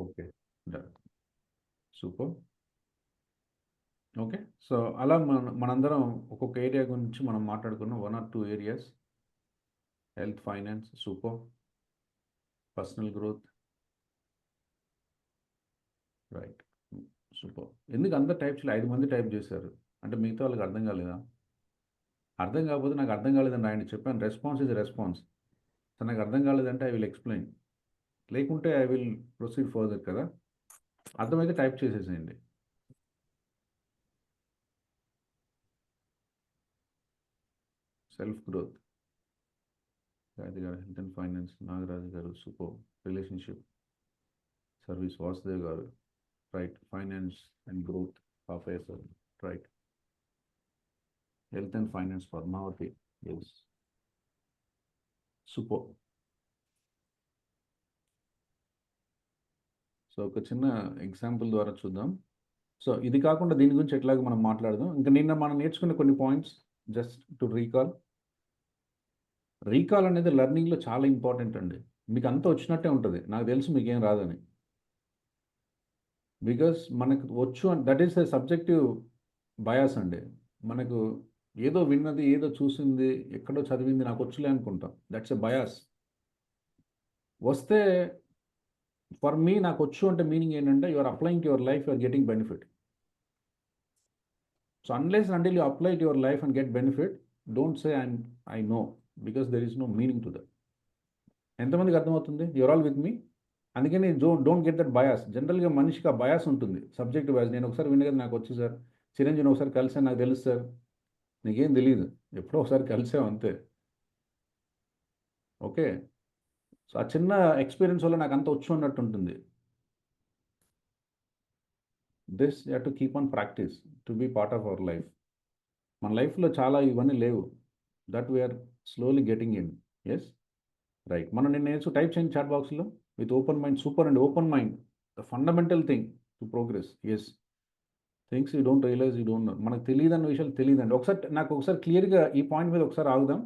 Okay. Done. Super. Okay. So, అలా మనందరం ఒక్కొక్క ఏరియా గురించి మనం మాట్లాడుకున్నాం. 1 or 2 areas. Health, finance, super. Personal growth. Right. Super. ఎందుకు అందరు టైప్ చేయలే? 5 మంది టైప్ చేశారు. అంటే మిగతా వాళ్ళకి అర్థం కాలేదా? అర్థం కాకపోతే నాకు అర్థం కాలేదని రాయండి. చెప్పాను రెస్పాన్స్ ఇస్ రెస్పాన్స్. సో, నాకు అర్థం కాలేదంటే ఐ విల్ ఎక్స్‌ప్లెయిన్. లేకుంటే ఐ విల్ ప్రొసీడ్ ఫర్దర్ కదా! అర్థమైతే టైప్ చేసేసేయండి. Self growth. గాయత్రి గారు హెల్త్ అండ్ ఫైనాన్స్. నాగరాజు గారు super. Relationship. Service Vasudev garu. Right. Finance and growth Papaiah sir. Right. Health and finance Padmavathi. Yes. Super. So, ఒక చిన్న ఎగ్జాంపుల్ ద్వారా చూద్దాం. సో, ఇది కాకుండా దీని గురించి ఎట్లాగో మనం మాట్లాడదాం. ఇంకా నిన్న మనం నేర్చుకున్న కొన్ని points just to recall. Recall అనేది లెర్నింగ్‌లో చాలా ఇంపార్టెంట్ అండి. మీకు అంతా వచ్చినట్టే ఉంటది. నాకు తెలుసు మీకేం రాదని. బికాస్ మనకు వచ్చు that is a subjective bias అండి. మనకు ఏదో విన్నది, ఏదో చూసింది, ఎక్కడో చదివింది నాకొచ్చులే అనుకుంటాం. That's a bias. వస్తే ఫర్ మీ నాకొచ్చు అంటే మీనింగ్ ఏంటంటే you are applying to your life, you are getting benefit. So unless until you apply to your life and get benefit, don't say I know, because there is no meaning to that. ఎంతమందికి అర్థమవుతుంది? You are all with me. అందుకని don't get that bias. జనరల్గా మనిషికి ఆ bias ఉంటుంది, subject bias. నేను ఒకసారి విన్న కదా నాకు వచ్చు సార్, చిరంజీవిని ఒకసారి కలిసాను నాకు తెలుసు సార్. నీకేం తెలియదు, ఎప్పుడో ఒకసారి కలిసావు అంతే. ఓకే. సో ఆ చిన్న ఎక్స్పీరియన్స్ వల్ల నాకు అంత వచ్చు అన్నట్టు ఉంటుంది. This you have to keep on practice to be part of our life. మన లైఫ్లో చాలా ఇవన్నీ లేవు. That we are slowly getting in. Yes. Right. మనం నిన్న నేర్చు టైప్ చేయండి చాట్ బాక్స్లో. With open mind. సూపర్ అండి. Open mind the fundamental thing to progress. Yes. Things you don't realise you don't know. మనకు తెలియదు అన్న విషయాలు తెలియదండి. నాకు ఒకసారి క్లియర్గా ఈ పాయింట్ మీద ఒకసారి ఆగుదాం.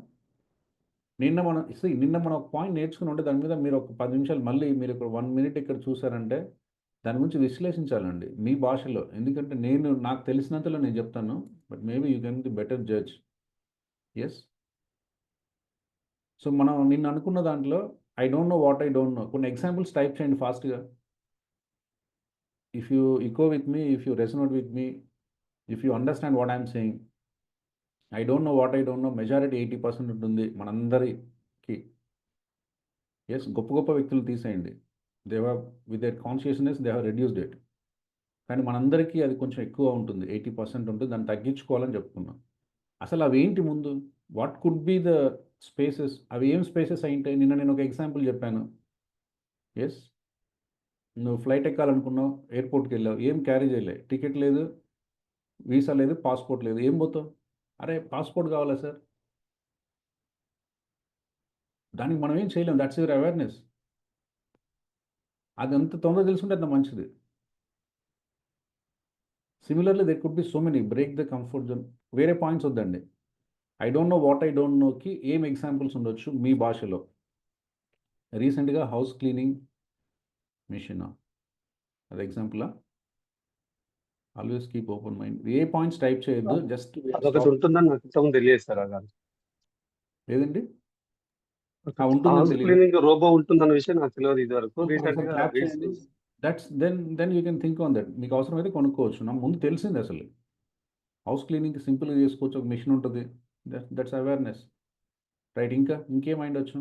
నిన్న మనం ఒక పాయింట్ నేర్చుకుని ఉంటే దాని మీద మీరు ఒక 10 నిమిషాలు మళ్ళీ మీరు ఇక్కడ 1 మినిట్ ఇక్కడ చూసారంటే దాని గురించి విశ్లేషించాలండి మీ భాషలో. ఎందుకంటే నాకు తెలిసినంతలో నేను చెప్తాను. But maybe you can the better judge. Yes. So మనం నిన్న అనుకున్న దాంట్లో I don't know what I don't know. కొన్ని ఎగ్జాంపుల్స్ టైప్ చేయండి ఫాస్ట్గా. If you echo with me, if you resonate with me, if you understand what I'm saying, I don't know what I don't know, majority 80% ఉంటుంది మనందరికి. Yes. గొప్ప గొప్ప వ్యక్తులు తీసేయండి. They have with that consciousness they have reduced it. కానీ మనందరికీ అది కొంచెం ఎక్కువ ఉంటుంది, 80% ఉంటుంది. దాన్ని తగ్గించుకోవాలని చెప్పుకున్నాం. అసలు అవి ఏంటి ముందు? What could be the spaces? అవి ఏం స్పేసెస్ అయింటాయి? నిన్న నేను ఒక ఎగ్జాంపుల్ చెప్పాను. ఎస్. నువ్వు ఫ్లైట్ ఎక్కాలనుకున్నావు, ఎయిర్పోర్ట్కి వెళ్ళావు, ఏం క్యారీ చేయలే, టికెట్ లేదు, వీసా లేదు, పాస్పోర్ట్ లేదు, ఏం పోతావు? అరే పాస్పోర్ట్ కావాలా సార్? దానికి మనం ఏం చేయలేం. That's your awareness. అది ఎంత తొందరగా తెలుసుకుంటే అంత మంచిది. Similarly there could be so many. Break the comfort zone. వేరే పాయింట్స్ వద్దండి. I don't know what I don't నోకి ఏం ఎగ్జాంపుల్స్ ఉండొచ్చు మీ భాషలో? రీసెంట్గా హౌస్ క్లీనింగ్ మిషన్, అది ఎగ్జాంపులా? Always keep open mind. ఏ పాయింట్స్ టైప్ చేయొద్దు, జస్ట్ అదొకటి ఉంటుందని నాకు ఇంతకుముందు తెలియదు సార్. అది లేదండి. ఉంటుందని హౌస్ తెలియదు. క్లీనింగ్ రోబో ఉంటుందన్న విషయం నాకు తెలియదు ఇది వరకు. రీసెంట్ గా క్లాప్ రీల్స్ చేయండి. Then you can think on that. మీకు అవసరమైతే కొనుక్కోవచ్చు. నా ముందు తెలిసింది అసలు హౌస్ క్లీనింగ్ సింపుల్గా చేసుకోవచ్చు, ఒక మిషన్ ఉంటుంది. That's awareness. రైట్. ఇంకేమైండొచ్చు?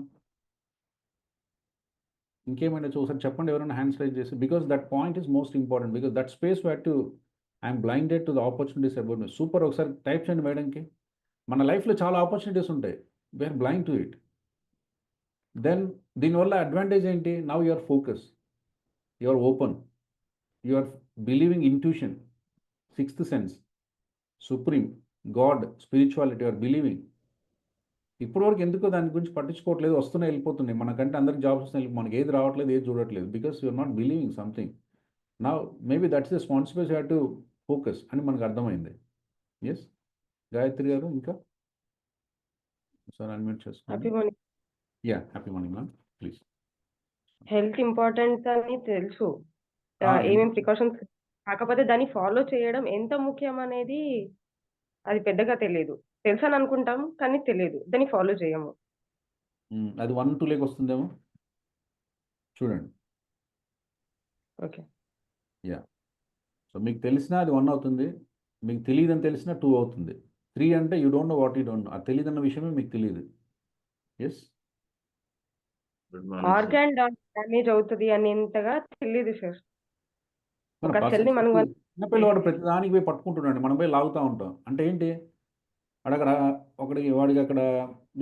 ఒకసారి చెప్పండి ఎవరైనా హ్యాండ్స్ రైజ్ చేసి. Because that point is most important. Because that space what to I'm blinded to the opportunities about me. Super. ఒకసారి టైప్ చేయండి మేడంకి. మన లైఫ్లో చాలా ఆపర్చునిటీస్ ఉంటాయి, we are blind to it. Then దీనివల్ల అడ్వాంటేజ్ ఏంటి? Now your focus, your open, your believing intuition, sixth sense, supreme, God, spirituality, your believing. ఇప్పటివరకు ఎందుకో దాని గురించి పట్టించుకోవట్లేదు. వస్తున్నాయి, వెళ్ళిపోతున్నాయి. మనకంటే అందరికి జాబ్స్ వస్తున్నాయి, మనకి ఏది రావట్లేదు, ఏది చూడట్లేదు. Because you're not believing something. నా maybe that's the responsibility have to focus అని మనకు అర్థమైంది. ఎస్. గాయత్రి గారు ఇంకా సార్ అన్మ్యూట్ చేసుకోండి. Happy morning. Yeah, happy morning ma'am, please. Health important అని తెలుసు, ఏమేం ప్రికాషన్స్ కాకపోతే దాన్ని ఫాలో చేయడం ఎంత ముఖ్యం అనేది అది పెద్దగా తెలీదు. తెలుసని అనుకుంటాం. కానీ తెలీదు. దాన్ని ఫాలో చేయము. అది 1, 2 లేకి వస్తుందేమో చూడండి. ఓకే. యాహ్! సో మీకు తెలిసినా అది 1 అవుతుంది. మీకు తెలీదని తెలిసినా 2 అవుతుంది. 3 అంటే you don't know what you don't no. అది తెలీదన్న విషయమే మీకు తెలీదు. Yes. Good morning sir. Organ damage అవుతది అనేంతగా తెలీదు సార్. మన ఒక సెల్‌ని మనం పర్సెప్షన్ చిన్న పిల్లవాడు ప్రతి దానికి పోయి పట్టుకుంటున్నాడు. మనం పోయి లాగుతా ఉంటాం. అంటే ఏంటి? వాడికి అక్కడ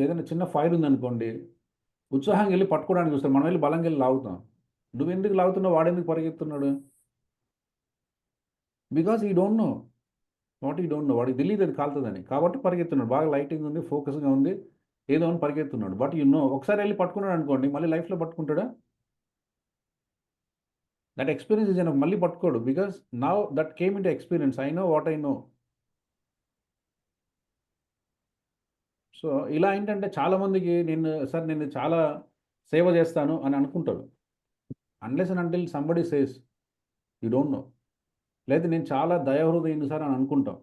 ఏదైనా చిన్న ఫైర్ ఉందనుకోండి, ఉత్సాహంగా ఎళ్లి పట్టుకోవడానికి చూస్తాడు. మనం వెళ్లి బలంగా ఎళ్లి లాగుతాం. నువ్వెందుకు లాగుతున్నావు? వాడెందుకు పరిగెత్తున్నాడు? Because he don't know. What he don't know. వాడికి తెలీదు అది కాలుతదని. కాబట్టి పరిగెత్తున్నాడు. బాగా లైటింగ్ ఉంది, ఫోకస్‌గా ఉంది. ఏదో అని పరిగెత్తున్నాడు. బట్ యూ నో ఒకసారి ఎళ్లి పట్టుకున్నాడు అనుకోండి, మళ్ళీ లైఫ్‌లో పట్టుకుంటాడా? That experience is enough. మళ్ళీ పట్టుకోడు. Because now that came into experience. I know what I know. So, ఇలా ఏంటంటే చాలామందికి నేను చాలా సేవ చేస్తాను అని అనుకుంటారు. Unless and until somebody says you don't know. లేదా నేను చాలా దయాహృదయుడిని సార్ అని అనుకుంటాం.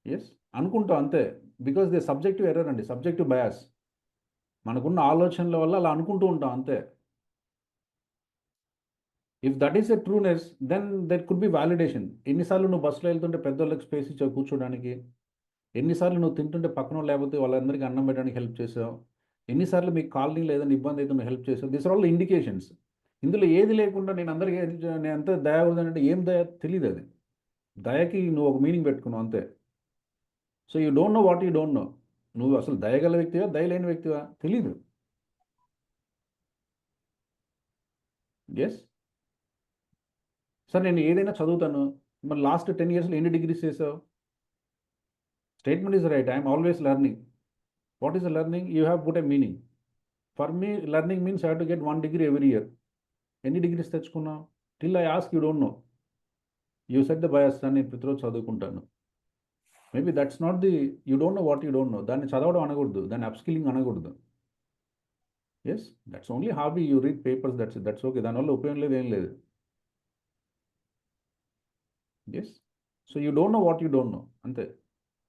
యెస్. అనుకుంటాం అంతే. బికాజ్ దే సబ్జెక్టివ్ ఎర్రర్ అండి. Subjective bias. మనకున్న ఆలోచనల వల్ల అలా అనుకుంటూ ఉంటాం అంతే. If that is a trueness then there could be validation. ఎన్నిసార్లు నువ్వు బస్సులో వెళ్తుంటే పెద్దోళ్ళకి స్పేస్ ఇచ్చావు కూర్చోడానికి. ఎన్నిసార్లు నువ్వు తింటుంటే పక్కనోళ్ళు లేకపోతే వాళ్ళందరికీ అన్నం పెట్టడానికి హెల్ప్ చేసావు. ఎన్నిసార్లు మీకు కాలనీలో ఏదైనా ఇబ్బంది అయితే నువ్వు హెల్ప్ చేసావు. This are all indications. ఇందులో ఏది లేకుండా నేను అందరికీ నేను ఎంత దయ ఉందంటే ఏం దయ తెలీదు అది. దయకి నువ్వు ఒక మీనింగ్ పెట్టుకున్నావు అంతే. So you don't know what you don't no. నువ్వు అసలు దయగల వ్యక్తివా, దయలేని వ్యక్తివా తెలీదు. యెస్. సార్ నేను ఏదైనా చదువుతాను. మరి లాస్ట్ 10 ఇయర్స్‌లో ఎన్ని డిగ్రీస్ చేసావు? Statement is right. I'm always learning. What is the learning? You have put a meaning. For me learning means I have to get 1 degree every year. ఎన్ని డిగ్రీస్ తెచ్చుకున్నావు? Till I ask you don't know. You set the bias అని నేను ప్రతిరోజు చదువుకుంటాను. Maybe that's not the you don't know what you don't know. దాన్ని చదవడం అనకూడదు. దాన్ని అప్‌స్కిల్లింగ్ అనకూడదు. Yes. That's only hobby. You read papers that's okay. దానివల్ల ఉపయోగం లేదు, ఏం లేదు. Yes. So you don't know what you don't know అంతే.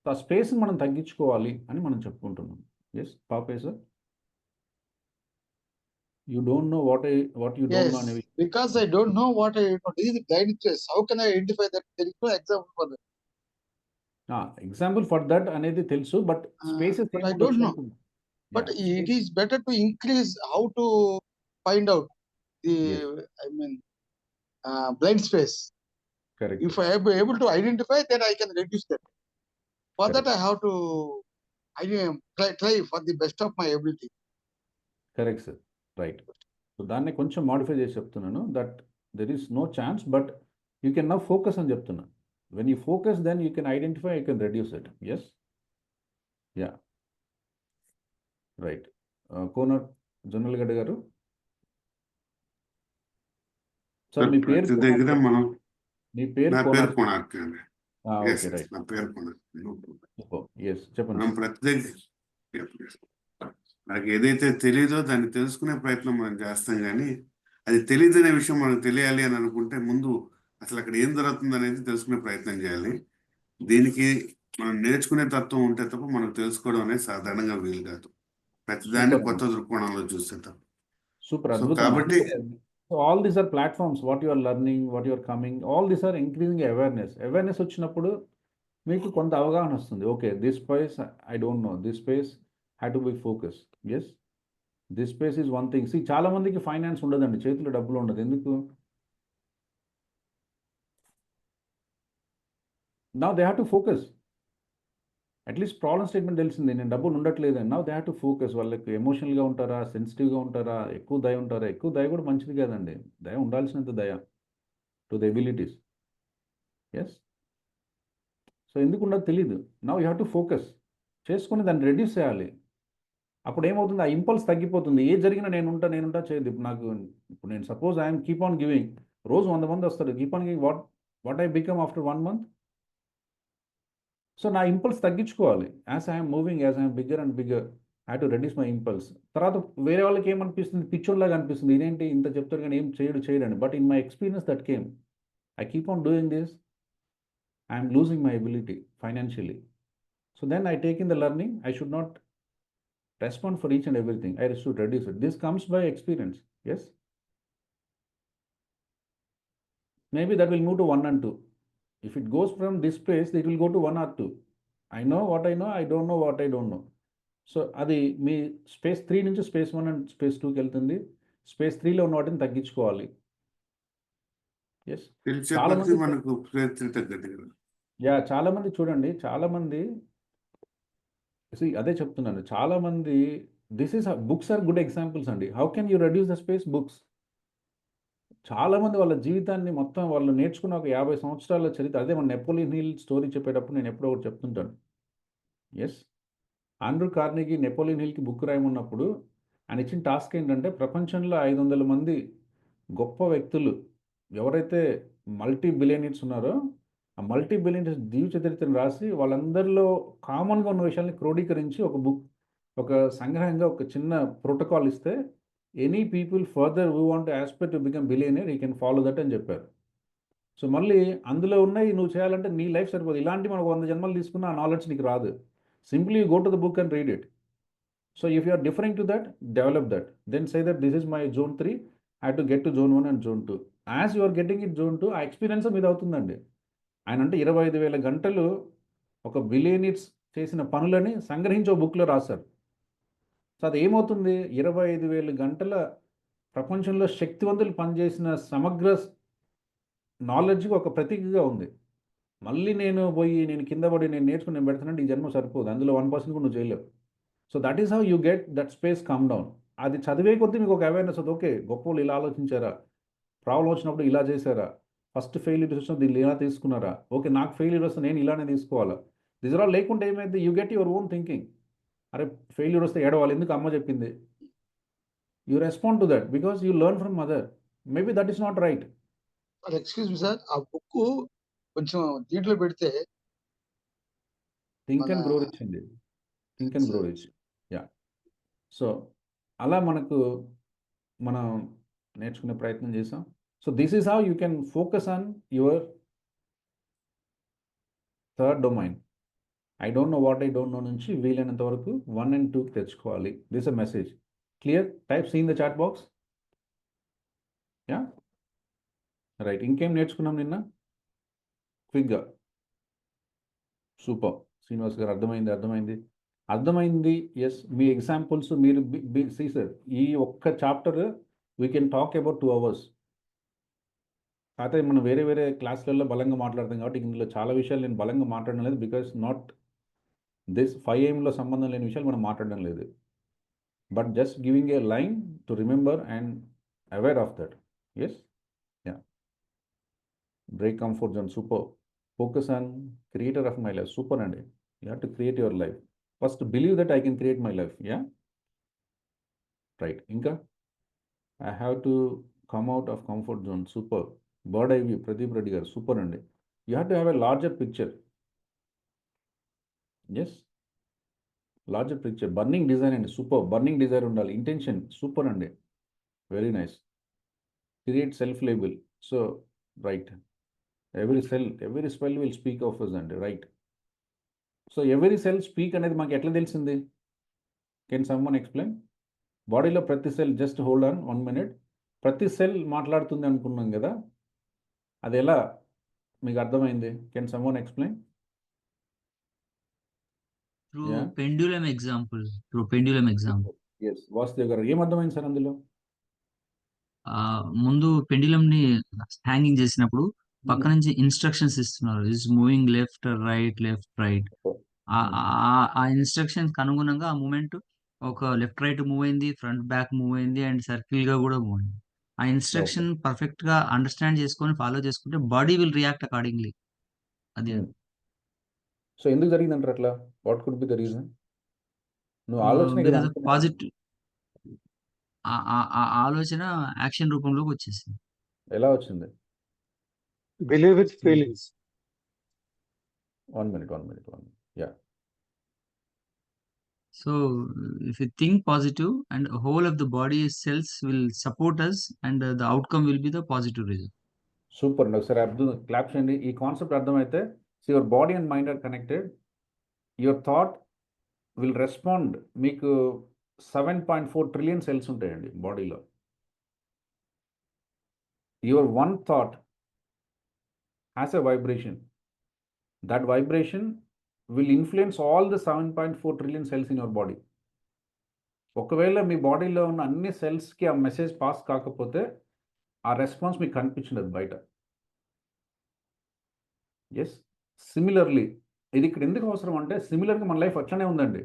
సో ఆ స్పేస్‌ని మనం తగ్గించుకోవాలి అని మనం చెప్పుకుంటున్నాం. Yes. Papayya sir. You don't know what you don't Yes, know అనేవి. because I don't know what I know. This is the blind space. How can I identify that? There is no example for that. Example for that అనేది తెలుసు. But spaces But I don't know. But Yeah. it is better to increase how to find out the, Yes. I mean, blind space. Correct. If I am able to identify, then I can reduce that. For that, I have to try for the best of my ability. Correct sir. Right. So దాన్ని కొంచెం modify చేసి చెప్తున్నాను. That there is no chance but you can now focus అని చెప్తున్నా. When you focus then you can identify, you can reduce it. Yes. Yeah. Right. Konar Jonnalagadda garu. Sir మీ పేరు ప్రతి దగ్గర మనం మీ పేరు నా పేరు కోనార్. కోణార్క్ అండి. ఓకే. Yes, right. నా పేరు కోణార్క్. ఎస్ చెప్పండి. మనం ప్రతి దగ్గర మనకి ఏదైతే తెలీదో దాన్ని తెలుసుకునే ప్రయత్నం మనం చేస్తాం, కానీ అది తెలియదు అనే విషయం మనకు తెలియాలి అని అనుకుంటే ముందు అసలు అక్కడ ఏం జరుగుతుంది అనేది తెలుసుకునే ప్రయత్నం చేయాలి. దీనికి మనం నేర్చుకునే తత్వం ఉంటే తప్ప మనకు తెలుసుకోవడం అనేది సాధారణంగా వీలు కాదు. ప్రతిదాన్ని Super. కొత్త దృక్కోణంలో చూస్తే తప్ప. సూపర్ So, అద్భుతం. కాబట్టి so all these are platforms what you are learning, what you are coming, all these are increasing awareness వచ్చినప్పుడు మీకు కొంత అవగాహన వస్తుంది. Okay, this space I don't know, this space have to be focus. Yes, this space is one thing. చాలా మందికి finance ఉండదండి, చేతిలో డబ్బులు ఉండదు. ఎందుకు? Now they have to focus. At least problem statement తెలిసింది, నేను డబ్బులు ఉండట్లేదు. Now they have to focus. వాళ్ళకి ఎమోషనల్గా ఉంటారా, సెన్సిటివ్గా ఉంటారా, ఎక్కువ దయ ఉంటారా? ఎక్కువ దయ కూడా మంచిది కాదండి. దయ ఉండాల్సినంత దయ to the abilities. Yes. So ఎందుకు ఉండదు తెలీదు. Now you have to focus చేసుకుని దాన్ని రెడ్యూస్ చేయాలి. అప్పుడు ఏమవుతుంది, ఆ ఇంపల్స్ తగ్గిపోతుంది. ఏ జరిగినా నేనుంటా చేయదు. ఇప్పుడు నేను suppose I'm keep on giving, రోజు 100 మంది వస్తారు, keep on giving, what I become after 1 month. So నా ఇంపల్స్ తగ్గించుకోవాలి. As I'm moving, as I'm bigger and bigger, have to reduce my impulse. తర్వాత వేరే వాళ్ళకి ఏమనిపిస్తుంది, పిచ్చోళ్ళలాగా అనిపిస్తుంది, ఇదేంటి ఇంత చెప్తారు కానీ ఏం చేయడండి. But in my experience that came, I keep on doing this, I'm losing my ability financially. So then I take in the learning, I should not respond for each and everything. I should reduce it. This comes by experience. Yes. Maybe that will move to 1 and 2. If it goes from this place, it will go to 1 or 2. I know what I know. I don't know what I don't know. So అది మీ space 3 నుంచి space 1 and space 2కి వెళ్తుంది. Space 3లో ఉన్న వాటిని తగ్గించుకోవాలి. Yes. తెలిసే చాలా కొద్దీ మంది మనకు ప్రయత్నం తగ్గదు కదా. చాలా మంది చూడండి, చాలా మంది అదే చెప్తున్నాను, చాలా మంది బుక్స్ ఆర్ గుడ్ ఎగ్జాంపుల్స్ అండి. How can you reduce the space? Books. చాలా మంది వాళ్ళ జీవితాన్ని మొత్తం వాళ్ళు నేర్చుకున్న ఒక 50 సంవత్సరాల చరిత్ర, అదే మన నెపోలియన్ హిల్ స్టోరీ చెప్పేటప్పుడు నేను ఎప్పుడో ఒకటి చెప్తుంటాను. ఎస్. ఆండ్రూ కార్నెగీ నెపోలియన్ హిల్కి బుక్ రాయమన్నప్పుడు ఆయన ఇచ్చిన టాస్క్ ఏంటంటే, ప్రపంచంలో 500 మంది గొప్ప వ్యక్తులు ఎవరైతే మల్టీ బిలియనీర్స్ ఉన్నారో ఆ మల్టీ బిలియనీర్స్ జీవిత చరిత్రను రాసి వాళ్ళందరిలో కామన్గా ఉన్న విషయాల్ని క్రోడీకరించి ఒక బుక్, ఒక సంగ్రహంగా ఒక చిన్న ప్రోటోకాల్ ఇస్తే, any people further we want aspect to become billionaire you can follow that అని చెప్పారు. సో మళ్ళీ అందులో ఉన్నాయి నువ్వు చేయాలంటే నీ లైఫ్ సరిపోదు. ఇలాంటి మనకు 100 జన్మలు తీసుకున్న ఆ నాలెడ్జ్ నీకు రాదు. Simply you go to the book and read it. So if you are differing to that, develop that, then say that this is my zone 3, I to get to zone 1 and zone 2. As you are getting it zone 2, ఆ experience మీద అవుతుందండి. ఆయన అంటే 25,000 గంటలు ఒక billionaires చేసిన పనులని సంగ్రహించి ఒక బుక్లో రాశారు. సో అది ఏమవుతుంది, 25,000 గంటల ప్రపంచంలో శక్తివంతులు పనిచేసిన సమగ్ర నాలెడ్జ్కి ఒక ప్రతీకగా ఉంది. మళ్ళీ నేను కింద పడి నేను నేర్చుకుని నేను పెడుతున్నాను, ఈ జన్మ సరిపోదు, అందులో 1% కూడా నువ్వు చేయలేవు. So that is how you get that space come down. అది చదివే కొద్దీ మీకు ఒక అవేర్నెస్ అవుతుంది. ఓకే, గొప్ప వాళ్ళు ఇలా ఆలోచించారా, ప్రాబ్లం వచ్చినప్పుడు ఇలా చేశారా, ఫస్ట్ ఫెయిల్యూర్ వచ్చినప్పుడు దీన్ని ఇలా తీసుకున్నారా, ఓకే నాకు ఫెయిల్యూర్ వస్తే నేను ఇలానే తీసుకోవాలా. దిస్ ఆర్ ఆల్ లేకుంటే ఏమైంది, you get your own thinking. అరే ఫెయిల్యూర్ వస్తే ఏడవాలి, ఎందుకు అమ్మ చెప్పింది, you respond to that because you learn from mother. Maybe that is not right. Excuse me sir, ఆ బుక్ కొంచెం దీంట్లో పెడితే థింక్ మన అండ్ గ్రో రిచ్ అండి. Think and grow rich. Yeah. So అలా మనం నేర్చుకునే ప్రయత్నం చేసాం. So this is how you can focus on your third domain. I don't know what I don't know నుంచి వీలైనంత వరకు 1 and 2కి తెచ్చుకోవాలి. This a message. Clear? Type C in the chat box. Yeah right. ఇంకేం నేర్చుకున్నాం నిన్న క్విక్గా? Super Srinivas గారు, అర్థమైంది. ఎస్, మీ ఎగ్జాంపుల్స్ మీరు సీ సార్, ఈ ఒక్క chapter we can talk about 2 hours. కాకపోతే మనం వేరే క్లాసులలో బలంగా మాట్లాడతాం కాబట్టి ఇందులో చాలా విషయాలు నేను బలంగా మాట్లాడడం లేదు. బికాస్ నాట్ దిస్ 5 AM సంబంధం లేని విషయాలు మనం మాట్లాడడం లేదు. But just giving a line to remember and aware of that. Yes. Yeah. Break comfort zone, super. Focus on creator of my life, super అండి. You have to create your life. First believe that I can create my life. Yeah right. ఇంకా I have to come out of comfort zone, super. Bird eye view, Pradeep Reddy garu, super అండి. You have to have a larger picture. Yes, larger picture. Burning desire అండి, super. Burning desire ఉండాలి. Intention, super అండి, very nice. Create self label. So right, every spell will speak of us అండి, right. So every cell speak అనేది మాకు ఎట్లా తెలిసింది? Can someone explain? బాడీలో ప్రతి cell, just hold on 1 minute, ప్రతి సెల్ మాట్లాడుతుంది అనుకున్నాం కదా, అది ఎలా మీకు అర్థమైంది? Can someone explain? Through pendulum example. Yes, Vasudev garu, ఏం అర్థమైంది సార్ అందులో? ముందు పెండ్యులం ని హ్యాంగింగ్ చేసినప్పుడు పక్క నుంచి ఇన్స్ట్రక్షన్స్ ఇస్తున్నారు, ఇస్ మూవింగ్ లెఫ్ట్ రైట్. ఆ ఇన్స్ట్రక్షన్స్ అనుగుణంగా ఆ మూమెంట్ ఒక లెఫ్ట్ రైట్ మూవ్ అయింది, ఫ్రంట్ బ్యాక్ మూవ్ అయింది, అండ్ సర్కిల్ గా కూడా మూవ్ అయింది. ఆ ఇన్స్ట్రక్షన్ పర్ఫెక్ట్ గా అండర్స్టాండ్ చేసుకొని ఫాలో చేసుకుంటే బాడీ విల్ రియాక్ట్ అకార్డింగ్లీ. అది సో ఎందుకు జరిగిందంటారు అట్లా? What could be the reason? నువ్వు ఆలోచన పాజిటివ్ ఆలోచన యాక్షన్ రూపంలోకి వచ్చేసింది. ఎలా వచ్చింది? Believe with feelings. 1 minute. Yeah. So if you think positive, and whole of the body cells will support us, and the outcome will be the positive result. Super అండి. ఒకసారి అర్థం క్లాప్ చేయండి. ఈ కాన్సెప్ట్ అర్థమైతే your body and mind are connected. Your thought will respond. మీకు 7.4 trillion cells ఉంటాయండి బాడీలో. Your one thought has a vibration. That vibration will influence all the 7.4 trillion cells in your body. ఒకవేళ మీ బాడీలో ఉన్న అన్ని సెల్స్కి ఆ మెసేజ్ పాస్ కాకపోతే ఆ రెస్పాన్స్ మీకు కనిపించదు బయట. ఎస్, సిమిలర్లీ ఇది ఇక్కడ ఎందుకు అవసరం అంటే, సిమిలర్గా మన లైఫ్ అట్లనే ఉందండి.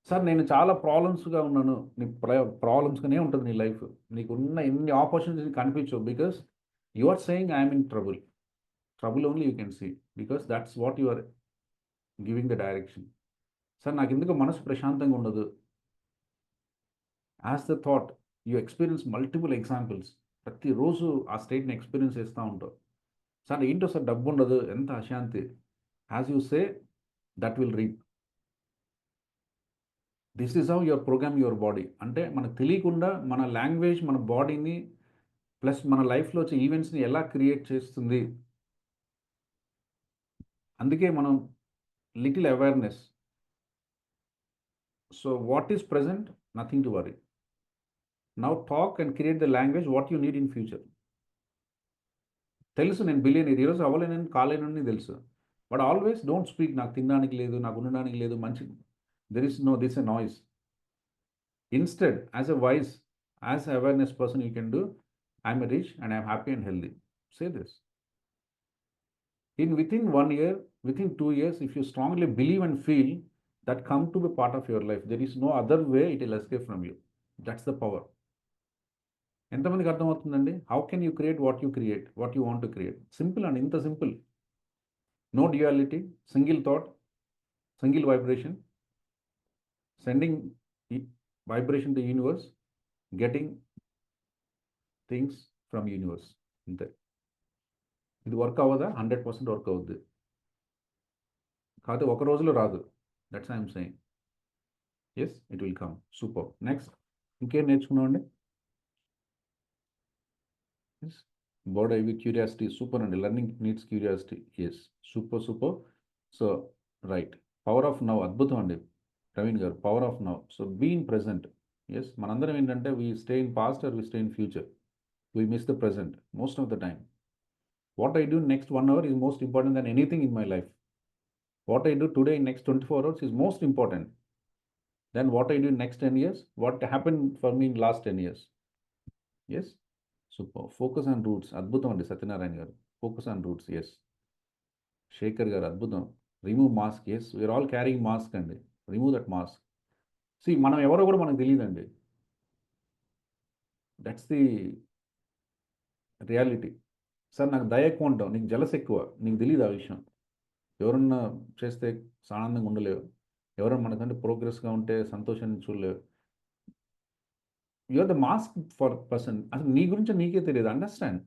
సార్ నేను చాలా ప్రాబ్లమ్స్గా ఉన్నాను. నీ ప్రాబ్లమ్స్గానే ఉంటుంది నీ లైఫ్. నీకు ఉన్న ఎన్ని ఆపర్చునిటీస్ కనిపించవు. Because you are saying I'm in trouble. Trouble only you can see, because that's what you are giving the direction. Sir నాకు ఎందుకు మనసు ప్రశాంతంగా ఉండదు. As the thought you experience multiple examples. ప్రతిరోజు ఆ స్టేట్ని ఎక్స్పీరియన్స్ చేస్తూ ఉంటావు. సార్ ఏంటో సార్ డబ్బు ఉండదు, ఎంత అశాంతి. As you say that will reap. This is how your programme your body. అంటే మనకు తెలియకుండా మన లాంగ్వేజ్ మన బాడీని ప్లస్ మన లైఫ్లో వచ్చే ఈవెంట్స్ని ఎలా క్రియేట్ చేస్తుంది. అందుకే మనం little awareness. So what is present, nothing to worry. Now talk and create the language what you need in future. తెలుసు నేను బిలియనీర్, ఈరోజు అవ్వలేనని కాలేనని తెలుసు. But always don't speak. నాకు తినడానికి లేదు, నాకు ఉండడానికి లేదు, మంచి there is no this a noise. Instead as a vice, as a awareness person you can do I'm rich and I'm happy and healthy. Say this. Within 1 year, within 2 years, if you strongly believe and feel, that come to be part of your life. There is no other way it will escape from you. That's the power. ఎంతమందికి అర్థమవుతుందండి? How can you create what you create, what you want to create? Simple అండి, ఇంత simple. No duality, single thought, single vibration, sending vibration to universe, getting things from universe. అంతే. ఇది work అవ్వదా? 100% work అవుద్ది. కాదు ఒక రోజులో రాదు. That's I'm saying. Yes, it will come. Super. Next ఇంకేం నేర్చుకున్నామండి? Yes, board ivy curiosity. Super అండి. Learning needs curiosity. Yes, super super. So right, power of now. అద్భుతం అండి Praveen garu. Power of now. So be in present. Yes, మనందరం ఏంటంటే we stay in past or we stay in future. We miss the present most of the time. What I do next 1 hour is most important than anything in my life. What I do today in next 24 hours is most important than what I do in next 10 years, what happened for me in last 10 years. Yes? Super. Focus on roots. Adbhutam andi Satyanarayana garu. Focus on roots. Yes. Shekhar garu adbhutam. Remove mask. Yes, we are all carrying mask andi. Remove that mask. See, manam evaro kuda manaku teliyadandi. That's the reality. Sir నాకు దయ ఎక్కువ ఉంటావు, నీకు jealous ఎక్కువ, నీకు తెలియదు ఆ విషయం. ఎవరన్నా చేస్తే ఆనందంగా ఉండలేవు, ఎవరన్నా మనకంటే ప్రోగ్రెస్గా ఉంటే సంతోషాన్ని చూడలేవు. You are the mask for person. అసలు నీ గురించి నీకే తెలియదు. Understand.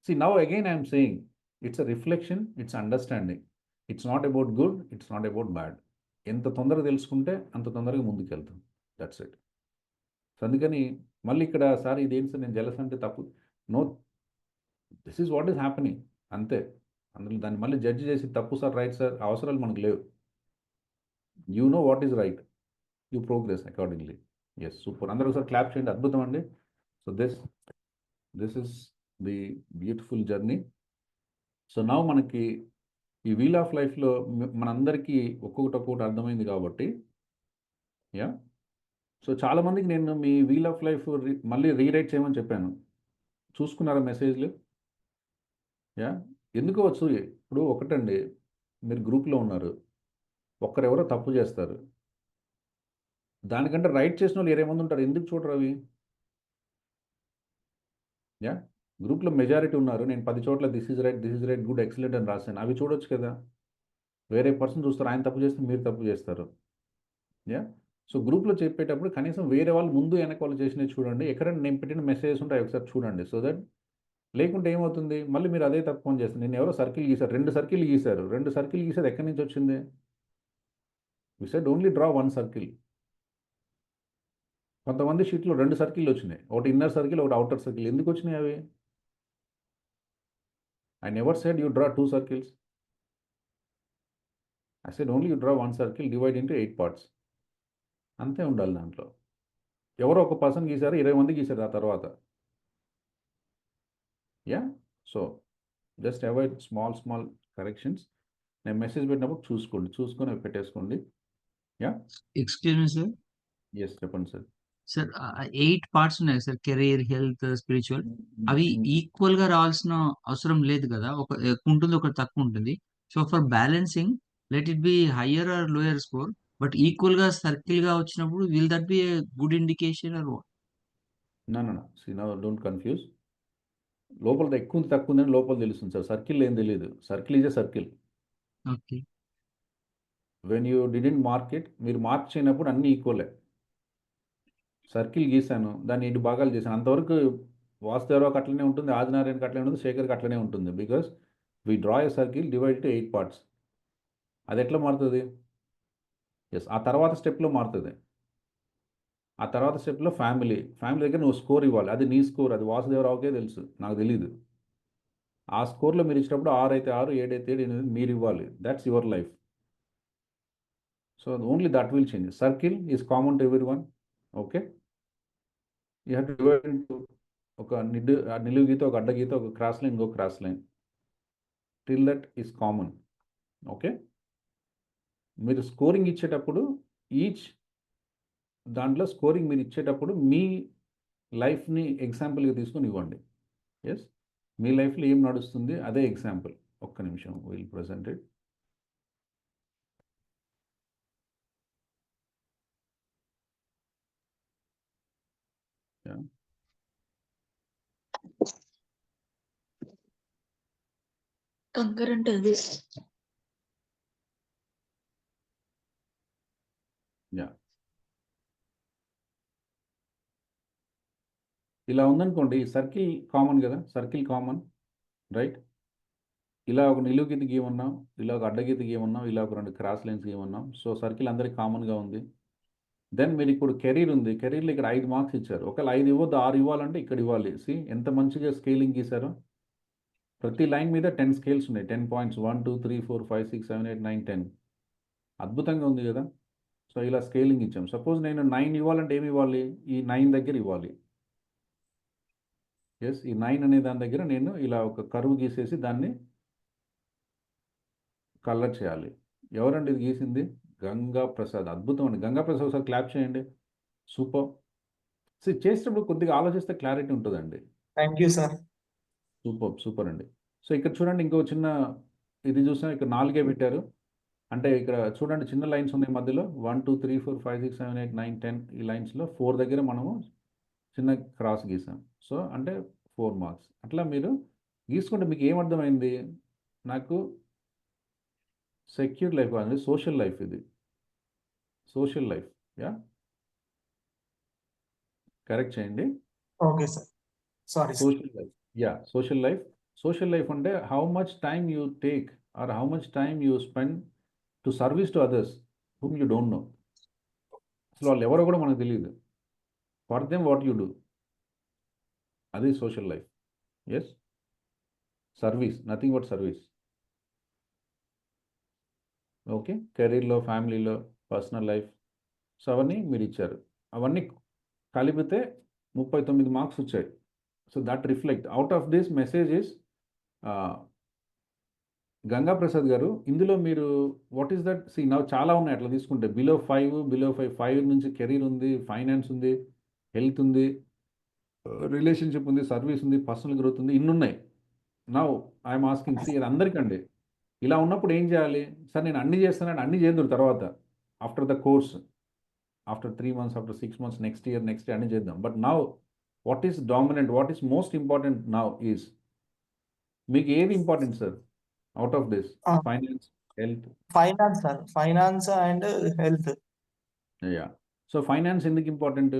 See now again I'm saying it's a reflection, it's understanding. It's not about good, it's not about bad. ఎంత తొందరగా తెలుసుకుంటే అంత తొందరగా ముందుకు వెళ్తాం. That's it. సో అందుకని మళ్ళీ ఇక్కడ సార్ ఇదేంటి సార్ నేను జలస్ అంటే తప్పు. No, this is what is happening. అంతే. అందులో దాన్ని మళ్ళీ జడ్జి చేసి తప్పు సార్ రైట్ సార్ అవసరాలు మనకు లేవు. You know what is right, you progress accordingly. Yes, super. అందరూ ఒకసారి క్లాప్ చేయండి. అద్భుతం అండి. So this is the beautiful journey. So now మనకి ఈ వీల్ ఆఫ్ లైఫ్లో మనందరికీ ఒక్కొక్కటి అర్థమైంది కాబట్టి యా. సో చాలామందికి నేను మీ వీల్ ఆఫ్ లైఫ్ మళ్ళీ రీరైట్ చేయమని చెప్పాను. చూసుకున్నారా మెసేజ్లు? యా, ఎందుకు వచ్చు. ఇప్పుడు ఒకటండి, మీరు గ్రూప్లో ఉన్నారు, ఒక్కరెవరో తప్పు చేస్తారు, దానికంటే రైట్ చేసిన వాళ్ళు 20 మంది ఉంటారు. ఎందుకు చూడరు అవి? యా, గ్రూప్లో మెజారిటీ ఉన్నారు. నేను 10 చోట్ల this is right good excellent అని రాశాను. అవి చూడొచ్చు కదా. వేరే పర్సన్ చూస్తారు, ఆయన తప్పు చేస్తే మీరు తప్పు చేస్తారు. యా, సో గ్రూప్లో చెప్పేటప్పుడు కనీసం వేరే వాళ్ళు ముందు వెనక వాళ్ళు చేసినవి చూడండి. ఎక్కడైనా నేను పెట్టిన మెసేజెస్ ఉంటాయి ఒకసారి చూడండి. సో దట్ లేకుంటే ఏమవుతుంది, మళ్ళీ మీరు అదే తప్పు పని చేస్తారు. నేను ఎవరో సర్కిల్ గీశారు, 2 సర్కిల్ గీశారు. 2 సర్కిల్ గీసేది ఎక్కడి నుంచి వచ్చింది? We said only draw 1 circle. కొంతమంది షీట్లో 2 సర్కిల్ వచ్చినాయి. ఒకటి ఇన్నర్ సర్కిల్, ఒకటి ఔటర్ సర్కిల్. ఎందుకు వచ్చినాయి అవి? I never said you draw 2 circles. I said only you draw 1 circle, divide into 8 parts. అంతే ఉండాలి దాంట్లో. ఎవరో ఒక పర్సన్ గీశారు, 20 మంది గీశారు ఆ తర్వాత. So just avoid small corrections. నేను మెసేజ్ పెట్టినప్పుడు చూసుకొని అవి పెట్టేసుకోండి. Excuse me sir. చెప్పండి సార్. సార్ 8 పార్ట్స్ ఉన్నాయి సార్, కెరీర్, హెల్త్, స్పిరిచువల్. అవి ఈక్వల్ గా రావాల్సిన అవసరం లేదు కదా, ఒక ఎక్కువ ఉంటుంది, ఒకటి తక్కువ ఉంటుంది. So for balancing let it be higher or lower score, but equal గా సర్కిల్ గా వచ్చినప్పుడు will that be a good indication or what? No. See, now don't confuse. లోపల ఎక్కువ ఉంది తక్కువ ఉందని లోపల తెలుస్తుంది సార్. సర్కిల్ ఏం తెలియదు. Circle is a circle. Okay. When you didn't mark it, మీరు మార్క్ చేయనప్పుడు అన్నీ ఈక్వలే. సర్కిల్ గీసాను, దాన్ని 2 భాగాలు చేశాను. అంతవరకు వాసుదేవరావుకి అట్లనే ఉంటుంది, ఆదినారాయణకి అట్లనే ఉంటుంది, శేఖర్కి అట్లనే ఉంటుంది. Because we draw a circle divide to 8 parts. అది ఎట్లా మారుతుంది? ఆ తర్వాత స్టెప్లో మారుతుంది. ఆ తర్వాత స్టెప్లో ఫ్యామిలీ దగ్గర నువ్వు స్కోర్ ఇవ్వాలి. అది నీ స్కోర్, అది వాసుదేవరావుకే తెలుసు, నాకు తెలీదు. ఆ స్కోర్లో మీరు ఇచ్చినప్పుడు 6 అయితే 6, 7 అయితే 7 మీరు ఇవ్వాలి. That's your life. So only that will change. Circle is common to every one. Okay, you have to divide into ఒక నిలువు గీత, ఒక అడ్డ గీత, ఒక క్రాస్ లైన్, ఇంకో cross line. Till that is common. Okay, మీరు స్కోరింగ్ ఇచ్చేటప్పుడు ఈచ్ దాంట్లో scoring మీరు ఇచ్చేటప్పుడు మీ లైఫ్ని ఎగ్జాంపుల్గా తీసుకొని ఇవ్వండి. మీ లైఫ్లో ఏం నడుస్తుంది అదే ఎగ్జాంపుల్. ఒక్క నిమిషం, will present it. Concurrent is ఇలా ఉందనుకోండి, సర్కిల్ కామన్ కదా, సర్కిల్ కామన్, రైట్? ఇలా ఒక నిలువు గీత గీయమన్నాం, ఇలా ఒక అడ్డగీత గీయమన్నాం, ఇలా ఒక 2 క్రాస్ లైన్స్ గీయమన్నాం. సో సర్కిల్ అందరికి కామన్గా ఉంది. దెన్ మీరు ఇప్పుడు కెరీర్ ఉంది, కెరీర్లో ఇక్కడ 5 మార్క్స్ ఇచ్చారు. ఒకవేళ 5 ఇవ్వద్దు, 6 ఇవ్వాలంటే ఇక్కడ ఇవ్వాలి. ఎంత మంచిగా స్కేలింగ్ గీశారో. ప్రతి లైన్ మీద 10 స్కేల్స్ ఉన్నాయి, 10 పాయింట్స్, 1 2 3 4 5 6 7 8 9 10. అద్భుతంగా ఉంది కదా. సో ఇలా స్కేలింగ్ ఇచ్చాం. సపోజ్ నేను 9 ఇవ్వాలంటే ఏమి ఇవ్వాలి? ఈ 9 దగ్గర ఇవ్వాలి. ఈ 9 అనే దాని దగ్గర నేను ఇలా ఒక కర్వ్ గీసేసి దాన్ని కలర్ చేయాలి. ఎవరండి ఇది గీసింది? గంగా ప్రసాద్. అద్భుతం అండి. గంగా ప్రసాద్ ఒకసారి క్లాప్ చేయండి. సూపర్. చేసేటప్పుడు కొద్దిగా ఆలోచిస్తే క్లారిటీ ఉంటుందండి. Thank you sir. సూపర్ అండి. సో ఇక్కడ చూడండి, ఇంకో చిన్న ఇది చూసాం, ఇక్కడ 4 పెట్టారు. అంటే ఇక్కడ చూడండి, చిన్న లైన్స్ ఉన్నాయి మధ్యలో. 1 2 3 4 5 6 7 8 9 10. ఈ లైన్స్లో 4 దగ్గర మనము చిన్న క్రాస్ గీసాం. సో అంటే 4 మార్క్స్. అట్లా మీరు గీసుకుంటే మీకు ఏమర్థమైంది? నాకు సెక్యూర్ లైఫ్ కాదు, సోషల్ లైఫ్. ఇది సోషల్ లైఫ్. కరెక్ట్ చేయండి. Okay sir, sorry. Social life. Social life అంటే how much time you take or how much time you spend to service to others whom you don't know. అసలు వాళ్ళు ఎవరో కూడా మనకు తెలియదు. For them what you do, అది social life. Service, nothing but service. Okay, కెరీర్లో, ఫ్యామిలీలో, personal life. So అవన్నీ మీరు ఇచ్చారు. అవన్నీ కలిపితే 39 మార్క్స్ వచ్చాయి. So that reflect out of this message is Ganga Prasad గారు. ఇందులో మీరు వాట్ ఈస్ దట్? నా చాలా ఉన్నాయి అట్లా తీసుకుంటే. బిలో 5 నుంచి కెరీర్ ఉంది, ఫైనాన్స్ ఉంది, హెల్త్ ఉంది, రిలేషన్షిప్ ఉంది, సర్వీస్ ఉంది, పర్సనల్ గ్రోత్ ఉంది, ఇన్ని ఉన్నాయి. నౌ ఐఎమ్ ఆస్కింగ్, ఇది అందరికండి. ఇలా ఉన్నప్పుడు ఏం చేయాలి? సార్ నేను అన్ని చేస్తానంటే అన్ని చేద్దాం తర్వాత, after the course, after 3 months, after 6 months, next year అన్ని చేద్దాం. But now what is dominant, what is most important now is, మీకు ఏది important sir out of this? Finance, health? Finance sir, finance and health. So finance ఎందుకు important?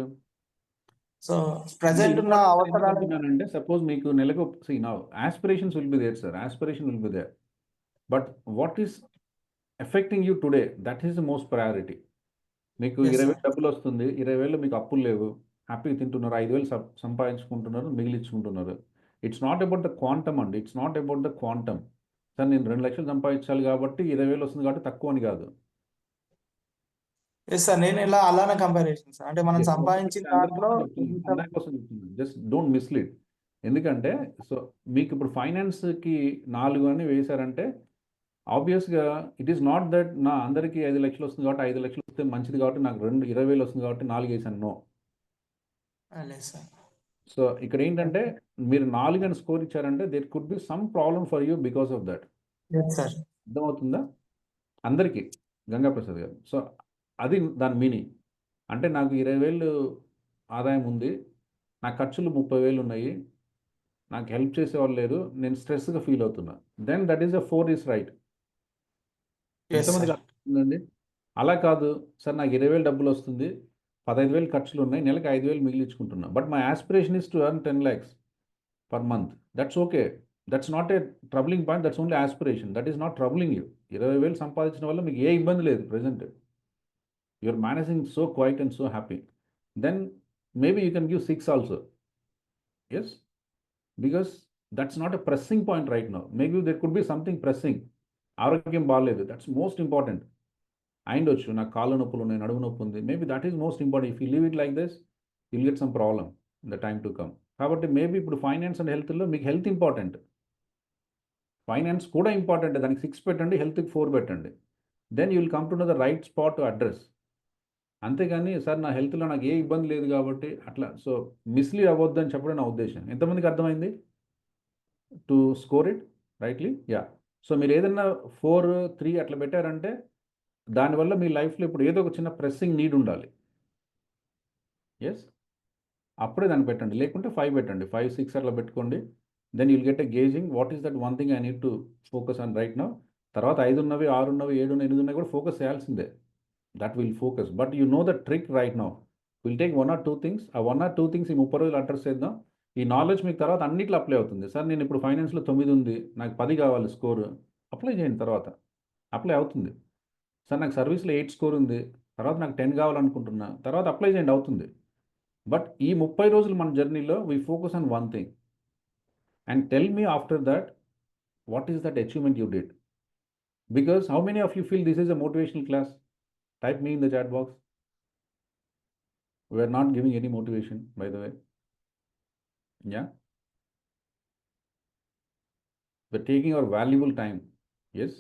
So present ఉన్న అవసరాలు అంటే suppose మీకు నెలకు now aspirations will be there sir, aspiration will be there. But what is affecting you today, that is the most priority. మీకు Yes, 20,000 sir. డబ్బులు వస్తుంది, 20,000 మీకు అప్పులు లేవు, హ్యాపీగా తింటున్నారు, 5,000 సంపాదించుకుంటున్నారు, మిగిలించుకుంటున్నారు. It's not about the quantum అండి, it's not about the quantum. Sir నేను 2 లక్షలు సంపాదించాలి కాబట్టి 20,000 వస్తుంది కాబట్టి తక్కువ అని కాదు. ఎస్ సార్, నేను ఇలా అలానే కంపేర్ చేసాను సార్. అంటే మనం సంపాదించిన దాంట్లో కొంత జస్ట్ డోంట్ మిస్లీడ్. ఎందుకంటే సో మీకు ఇప్పుడు ఫైనాన్స్కి 4 అని వేశారంటే ఆబ్వియస్గా ఇట్ ఈస్ నాట్ దట్ నా అందరికీ 5 లక్షలు వస్తుంది కాబట్టి 5 లక్షలు వస్తే మంచిది కాబట్టి నాకు 20,000 వస్తుంది కాబట్టి 4 వేసాను. నో. లేదు సార్. సో ఇక్కడ ఏంటంటే మీరు 4 అని స్కోర్ ఇచ్చారంటే there could be some problem for you because of that. లేదు సార్. అర్థమవుతుందా అందరికీ? గంగాప్రసాద్ గారు. సో అది దాని మీనింగ్. అంటే నాకు 20,000 ఆదాయం ఉంది, నా ఖర్చులు 30,000 ఉన్నాయి, నాకు హెల్ప్ చేసేవాళ్ళు లేరు, నేను స్ట్రెస్గా ఫీల్ అవుతున్నా, then that is a 4 is right. Yes ఎంతమందికి సార్. అర్థమవుతుందండి? అలా కాదు సార్ నాకు 20,000 డబ్బులు వస్తుంది, 15,000 ఖర్చులు ఉన్నాయి, నెలకు 5,000 మిగిలించుకుంటున్నా, but my aspiration is to earn 10 lakhs per month. That's okay. That's not a troubling point. That's only aspiration. That is not troubling you. 20,000 సంపాదించిన వల్ల మీకు ఏ ఇబ్బంది లేదు present. You are managing so quite and so happy. Then maybe you can give 6 also. Yes, because that's not a pressing point right now. Maybe there could be something pressing. ఆరోగ్యం బాగాలేదు, that's most important. అయిండొచ్చు నాకు కాళ్ళ నొప్పులు ఉన్నాయి, నడుము నొప్పి ఉంది, maybe that is most important. If you leave it like this you'll get some problem in the time to come. కాబట్టి మేబీ ఇప్పుడు ఫైనాన్స్ అండ్ హెల్త్లో మీకు హెల్త్ ఇంపార్టెంట్, ఫైనాన్స్ కూడా ఇంపార్టెంట్. దానికి 6 పెట్టండి, హెల్త్కి 4 పెట్టండి. Then you will come to know the right spot to address. అంతేగాని సార్ నా హెల్త్లో నాకు ఏ ఇబ్బంది లేదు కాబట్టి అట్లా సో మిస్లీడ్ అవ్వద్దు అని చెప్పడం నా ఉద్దేశం. ఎంతమందికి అర్థమైంది? To score it rightly. Yeah. So మీరు ఏదన్నా 4, 3 అట్లా పెట్టారంటే దానివల్ల మీ లైఫ్లో ఇప్పుడు ఏదో ఒక చిన్న ప్రెస్సింగ్ నీడ్ ఉండాలి. ఎస్, అప్పుడే దాన్ని పెట్టండి, లేకుంటే 5 పెట్టండి, 5, 6 అట్లా పెట్టుకోండి. Then you'll get a gauging what is that one thing I need to focus on right now. తర్వాత 5 ఉన్నవి, 6 ఉన్నవి, 7 ఉన్నవి, 8 ఉన్నవి కూడా ఫోకస్ చేయాల్సిందే. That will focus. But you know the trick right now. Will take 1 or 2 things. ఆ 1 or 2 things ఈ 30 రోజులు అడ్రస్ చేద్దాం. ఈ నాలెడ్జ్ మీకు తర్వాత అన్నిట్లో అప్లై అవుతుంది. సార్ నేను ఇప్పుడు ఫైనాన్స్లో 9 ఉంది, నాకు 10 కావాలి స్కోర్, అప్లై చేయండి, తర్వాత అప్లై అవుతుంది. సార్ నాకు సర్వీస్లో 8 స్కోర్ ఉంది, తర్వాత నాకు 10 కావాలనుకుంటున్నా, తర్వాత అప్లై చేయండి, అవుతుంది. బట్ ఈ 30 రోజులు మన జర్నీలో we focus on one thing and tell me after that what is that achievement you did. Because how many of you feel this is a motivational class? Type me in the chat box. We are not giving any motivation, by the way. Yeah. We're taking our valuable time. Yes.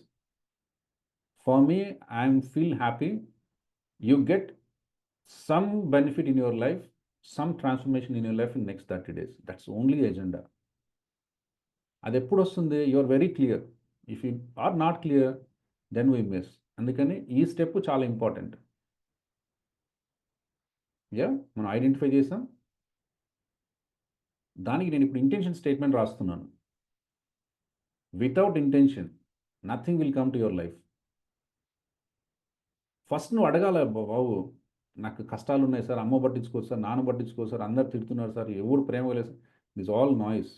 For me, I feel happy. You get some benefit in your life, some transformation in your life in next 30 days. That's only the agenda. అది ఎప్పుడు వస్తుంది? You are very clear. If you are not clear then we miss. అందుకని ఈ step చాలా important. Yeah, మనం identify చేసాం. దానికి నేను ఇప్పుడు ఇంటెన్షన్ స్టేట్మెంట్ రాస్తున్నాను. Without intention nothing will come to your life. First నువ్వు అడగాల, బాబు నాకు కష్టాలు ఉన్నాయి సార్, అమ్మ పట్టించుకోరు సార్, నాన్న పట్టించుకోరు సార్, అందరు తిడుతున్నారు సార్, ఎవరు ప్రేమ లేదు sir. This all noise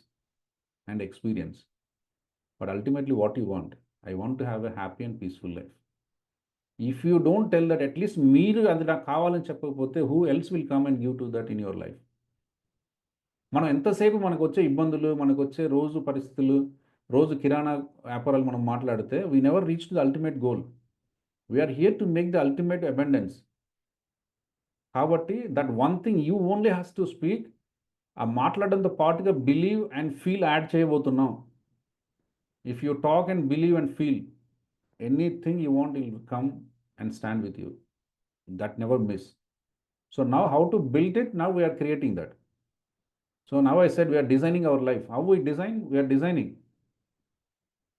and experience. But ultimately what you want? I want to have a happy and peaceful life. If you don't tell that, at least మీరు అది నాకు కావాలని చెప్పకపోతే who else will come and give to that in your life? మనం ఎంతసేపు మనకు వచ్చే ఇబ్బందులు, మనకు వచ్చే రోజు పరిస్థితులు, రోజు కిరాణా వ్యాపారాలు మనం మాట్లాడితే we never reach to the ultimate goal. We're here to make the ultimate abundance. కాబట్టి that one thing you only has to speak. ఆ మాట్లాడడంతో పాటుగా బిలీవ్ అండ్ ఫీల్ యాడ్ చేయబోతున్నాం. If you talk and believe and feel, anything you want will come and stand with you. That never miss. So now how to build it? Now we are creating that. So now I said we are designing our life. How we design? We are designing.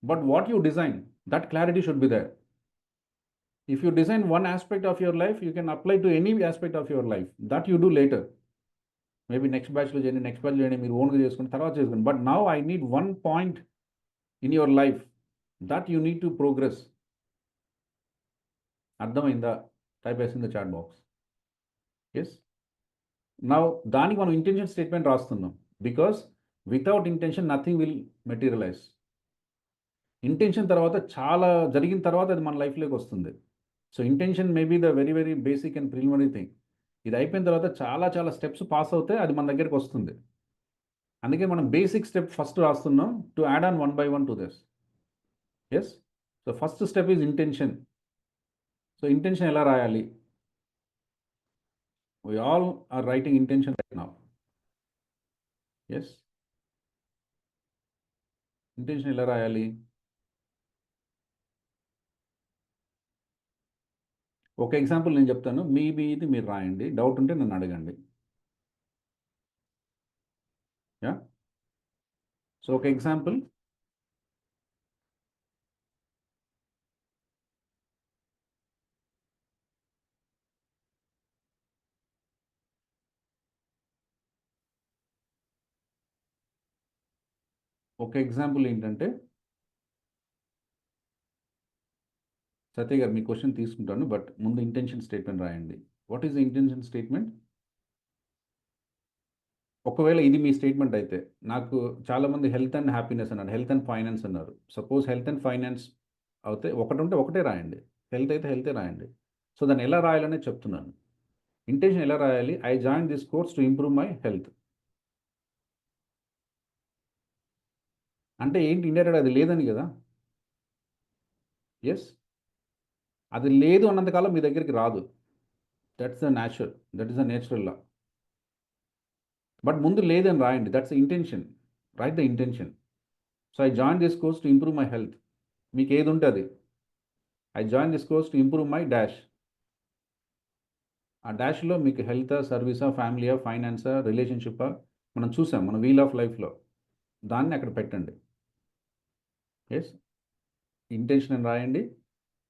But what you design, that clarity should be there. If you design one aspect of your life, you can apply to any aspect of your life. That you do later. Maybe next batch lo cheyandi, next batch lo cheyandi, మీరు ఓన్గా చేసుకుని తర్వాత చేసుకుని. But now I need one point in your life that you need to progress. అర్థమైందా? Type వేసింది chat box. Yes. నా దానికి మనం ఇంటెన్షన్ స్టేట్మెంట్ రాస్తున్నాం. Because without intention nothing will materialize. Intention తర్వాత చాలా జరిగిన తర్వాత అది మన లైఫ్లోకి వస్తుంది. So intention may be the very very basic and preliminary thing. ఇది అయిపోయిన తర్వాత చాలా చాలా స్టెప్స్ పాస్ అవుతే అది మన దగ్గరికి వస్తుంది. అందుకే మనం బేసిక్ స్టెప్ ఫస్ట్ రాస్తున్నాం to add on 1 by 1 to this. Yes. So first step is intention. So intention ఎలా రాయాలి? We all are writing intention right now. Yes. Intention ఎలా రాయాలి? ఒక ఎగ్జాంపుల్ నేను చెప్తాను, మీది మీరు రాయండి, డౌట్ ఉంటే నన్ను అడగండి. యా. సో ఒక ఎగ్జాంపుల్, ఏంటంటే, సత్య గారు మీ క్వశ్చన్ తీసుకుంటాను, బట్ ముందు ఇంటెన్షన్ స్టేట్మెంట్ రాయండి. What is the intention statement? ఒకవేళ ఇది మీ స్టేట్మెంట్ అయితే, నాకు చాలామంది హెల్త్ అండ్ హ్యాపీనెస్ అన్నారు, హెల్త్ అండ్ ఫైనాన్స్ అన్నారు. సపోజ్ హెల్త్ అండ్ ఫైనాన్స్ అయితే ఒకటి ఉంటే ఒకటే రాయండి, హెల్త్ అయితే హెల్తే రాయండి. సో దాన్ని ఎలా రాయాలనే చెప్తున్నాను. ఇంటెన్షన్ ఎలా రాయాలి? I join this course to improve my health. అంటే ఏంటి? ఇండైరెక్ట్ అది లేదని కదా. ఎస్. అది లేదు అన్నంతకాలం మీ దగ్గరికి రాదు. That's the natural, that is the natural law. But ముందు లేదని రాయండి, that's the intention. Right the intention. So I join this course to improve my health. మీకు ఏది ఉంటే అది. I join this course to improve my dash. ఆ డాష్లో మీకు health, సర్వీసా, ఫ్యామిలీయా, ఫైనాన్సా, రిలేషన్షిప్పా మనం చూసాం మన వీల్ ఆఫ్ లైఫ్లో. దాన్ని అక్కడ పెట్టండి. ఎస్. ఇంటెన్షన్ అని రాయండి.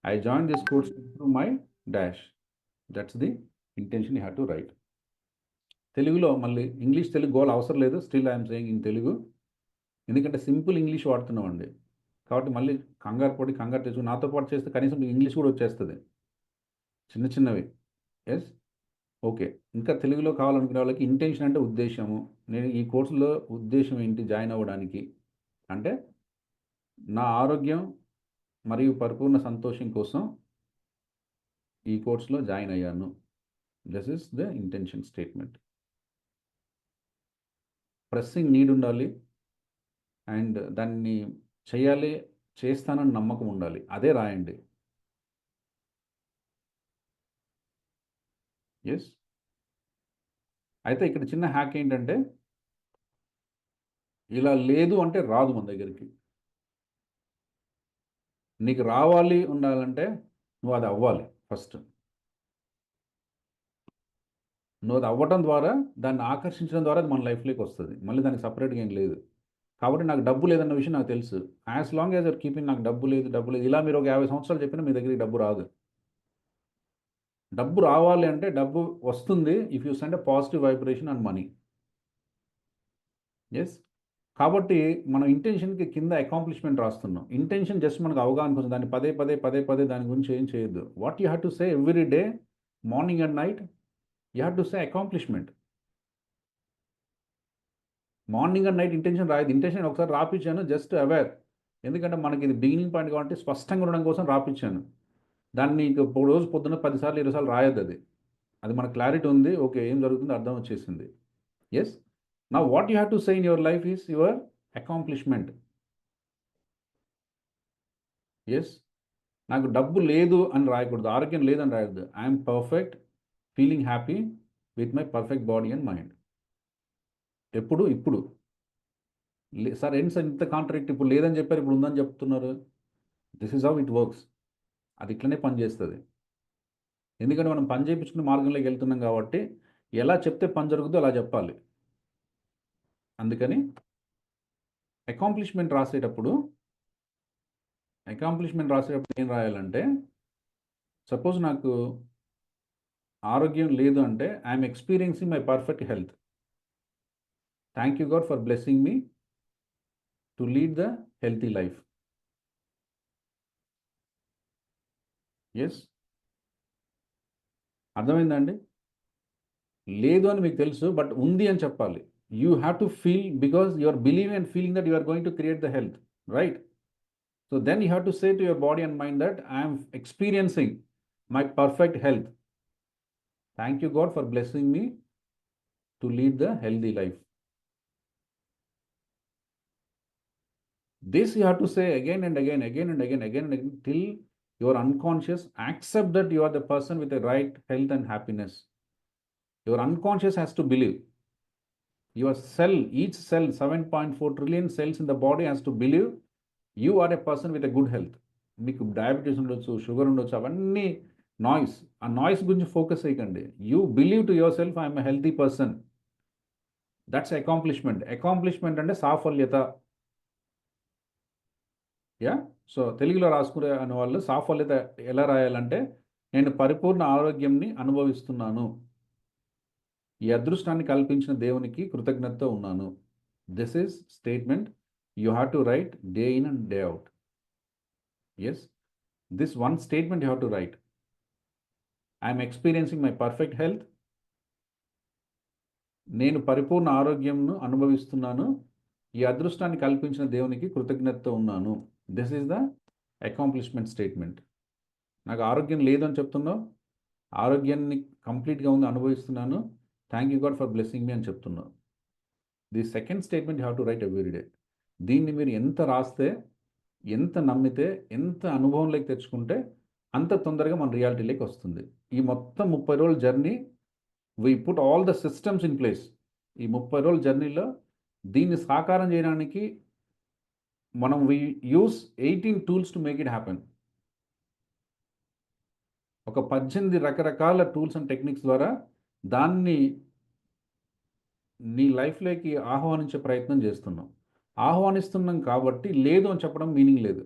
I joined this course to improve my dash. That's the intention you have to write. తెలుగులో మళ్ళీ ఇంగ్లీష్ తెలుగు గోల్ అవసరం లేదు. Still I'm saying in Telugu, ఎందుకంటే సింపుల్ ఇంగ్లీష్ వాడుతున్నామండి. కాబట్టి మళ్ళీ కంగారు తెచ్చుకుని నాతో పాటు చేస్తే కనీసం ఇంగ్లీష్ కూడా వచ్చేస్తుంది, చిన్న చిన్నవి. ఎస్. ఓకే. ఇంకా తెలుగులో కావాలనుకునే వాళ్ళకి ఇంటెన్షన్ అంటే ఉద్దేశము. నేను ఈ కోర్సులో ఉద్దేశం ఏంటి జాయిన్ అవ్వడానికి అంటే, నా ఆరోగ్యం మరియు పరిపూర్ణ సంతోషం కోసం ఈ కోర్సులో జాయిన్ అయ్యాను. This is the intention statement. Pressing need ఉండాలి అండ్ దాన్ని చేయాలి, చేస్తానని నమ్మకం ఉండాలి. అదే రాయండి. ఎస్. అయితే ఇక్కడ చిన్న హ్యాక్ ఏంటంటే, ఇలా లేదు అంటే రాదు మన దగ్గరికి. నీకు రావాలి ఉండాలంటే నువ్వు అది అవ్వాలి ఫస్ట్. నువ్వు అది అవ్వటం ద్వారా, దాన్ని ఆకర్షించడం ద్వారా అది మన లైఫ్లోకి వస్తుంది. మళ్ళీ దానికి సపరేట్గా ఏం లేదు. కాబట్టి నాకు డబ్బు లేదన్న విషయం నాకు తెలుసు. As long as you're keeping నాకు డబ్బు లేదు ఇలా మీరు ఒక 50 సంవత్సరాలు చెప్పినా మీ దగ్గరికి డబ్బు రాదు. డబ్బు రావాలి అంటే డబ్బు వస్తుంది if you send a positive vibration and money. Yes. కాబట్టి మనం ఇంటెన్షన్కి కింద అకాంప్లిష్మెంట్ రాస్తున్నాం. ఇంటెన్షన్ జస్ట్ మనకు అవగాహన కోసం, దాన్ని పదే దాని గురించి ఏం చేయొద్దు. What you have to say every day, morning and night, you have to say accomplishment. Morning and night intention రాయదు. ఇంటెన్షన్ ఒకసారి రాపించాను జస్ట్ అవేర్, ఎందుకంటే మనకి ఇది బిగినింగ్ పాయింట్ కాబట్టి స్పష్టంగా ఉండడం కోసం రాపించాను. దాన్ని రోజు పొద్దున్న 10 సార్లు 20 సార్లు రాయొద్దు. అది మన క్లారిటీ ఉంది, ఓకే ఏం జరుగుతుందో అర్థం వచ్చేసింది. Yes. Now what you have to say in your life is your accomplishment. Yes. నాకు డబ్బు లేదు అని రాయకూడదు, ఆరోగ్యం లేదని రాయకూడదు. I'm perfect, feeling happy with my perfect body and mind. ఇప్పుడు సార్ ఏంటి సార్ ఇంత కాంట్రాక్ట్, ఇప్పుడు లేదని చెప్పారు ఇప్పుడు ఉందని చెప్తున్నారు. This is how it works. అది ఇట్లనే పనిచేస్తుంది. ఎందుకంటే మనం పని చేయించుకునే మార్గంలోకి వెళ్తున్నాం కాబట్టి ఎలా చెప్తే పని జరుగుతుందో అలా చెప్పాలి. అందుకని అకాంప్లిష్మెంట్ రాసేటప్పుడు ఏం రాయాలంటే, సపోజ్ నాకు ఆరోగ్యం లేదు అంటే I'm experiencing my perfect health. Thank you God for blessing me to lead the healthy life. Yes. అర్థమైందండి? లేదు అని మీకు తెలుసు, బట్ ఉంది అని చెప్పాలి. You have to feel, because you are believing and feeling that you are going to create the health, right? So then you have to say to your body and mind that I am experiencing my perfect health. Thank you, God, for blessing me to lead the healthy life. This you have to say again and again, again and again, again and again, till your unconscious accept that you are the person with the right health and happiness. Your unconscious has to believe. Your cell, each cell, 7.4 trillion cells in the body has to believe you are a person with a good health. మీకు diabetes ఉండొచ్చు, sugar ఉండొచ్చు, అవన్నీ noise. ఆ noise గురించి focus చేయకండి. You believe to your self I'm a healthy person. That's accomplishment. Accomplishment అంటే సాఫల్యత. Yeah, so తెలుగులో రాసుకునే అనే వాళ్ళు సాఫల్యత ఎలా రాయాలంటే, నేను పరిపూర్ణ ఆరోగ్యంని అనుభవిస్తున్నాను, ఈ అదృష్టాన్ని కల్పించిన దేవునికి కృతజ్ఞతతో ఉన్నాను. This is statement you have to write day in and day out. Yes, this one statement you have to write. I'm experiencing my perfect health. నేను పరిపూర్ణ ఆరోగ్యంను అనుభవిస్తున్నాను, ఈ అదృష్టాన్ని కల్పించిన దేవునికి కృతజ్ఞతతో ఉన్నాను. This is the accomplishment statement. నాకు ఆరోగ్యం లేదు అని చెప్తున్నావు, ఆరోగ్యాన్ని కంప్లీట్గా ఉంది, అనుభవిస్తున్నాను, thank you God for blessing me అని చెప్తున్నావు. The second statement you have to write every day. దీన్ని మీరు ఎంత రాస్తే, ఎంత నమ్మితే, ఎంత అనుభవంలోకి తెచ్చుకుంటే అంత తొందరగా మన రియాలిటీలోకి వస్తుంది. ఈ మొత్తం 30 రోజుల journey we put all the systems in place. ఈ 30 రోజుల జర్నీలో దీన్ని సాకారం చేయడానికి మనం we use 18 tools to make it happen. ఒక 18 రకరకాల టూల్స్ అండ్ టెక్నిక్స్ ద్వారా దాన్ని నీ లైఫ్లోకి ఆహ్వానించే ప్రయత్నం చేస్తున్నాం. ఆహ్వానిస్తున్నాం కాబట్టి లేదు అని చెప్పడం మీనింగ్ లేదు,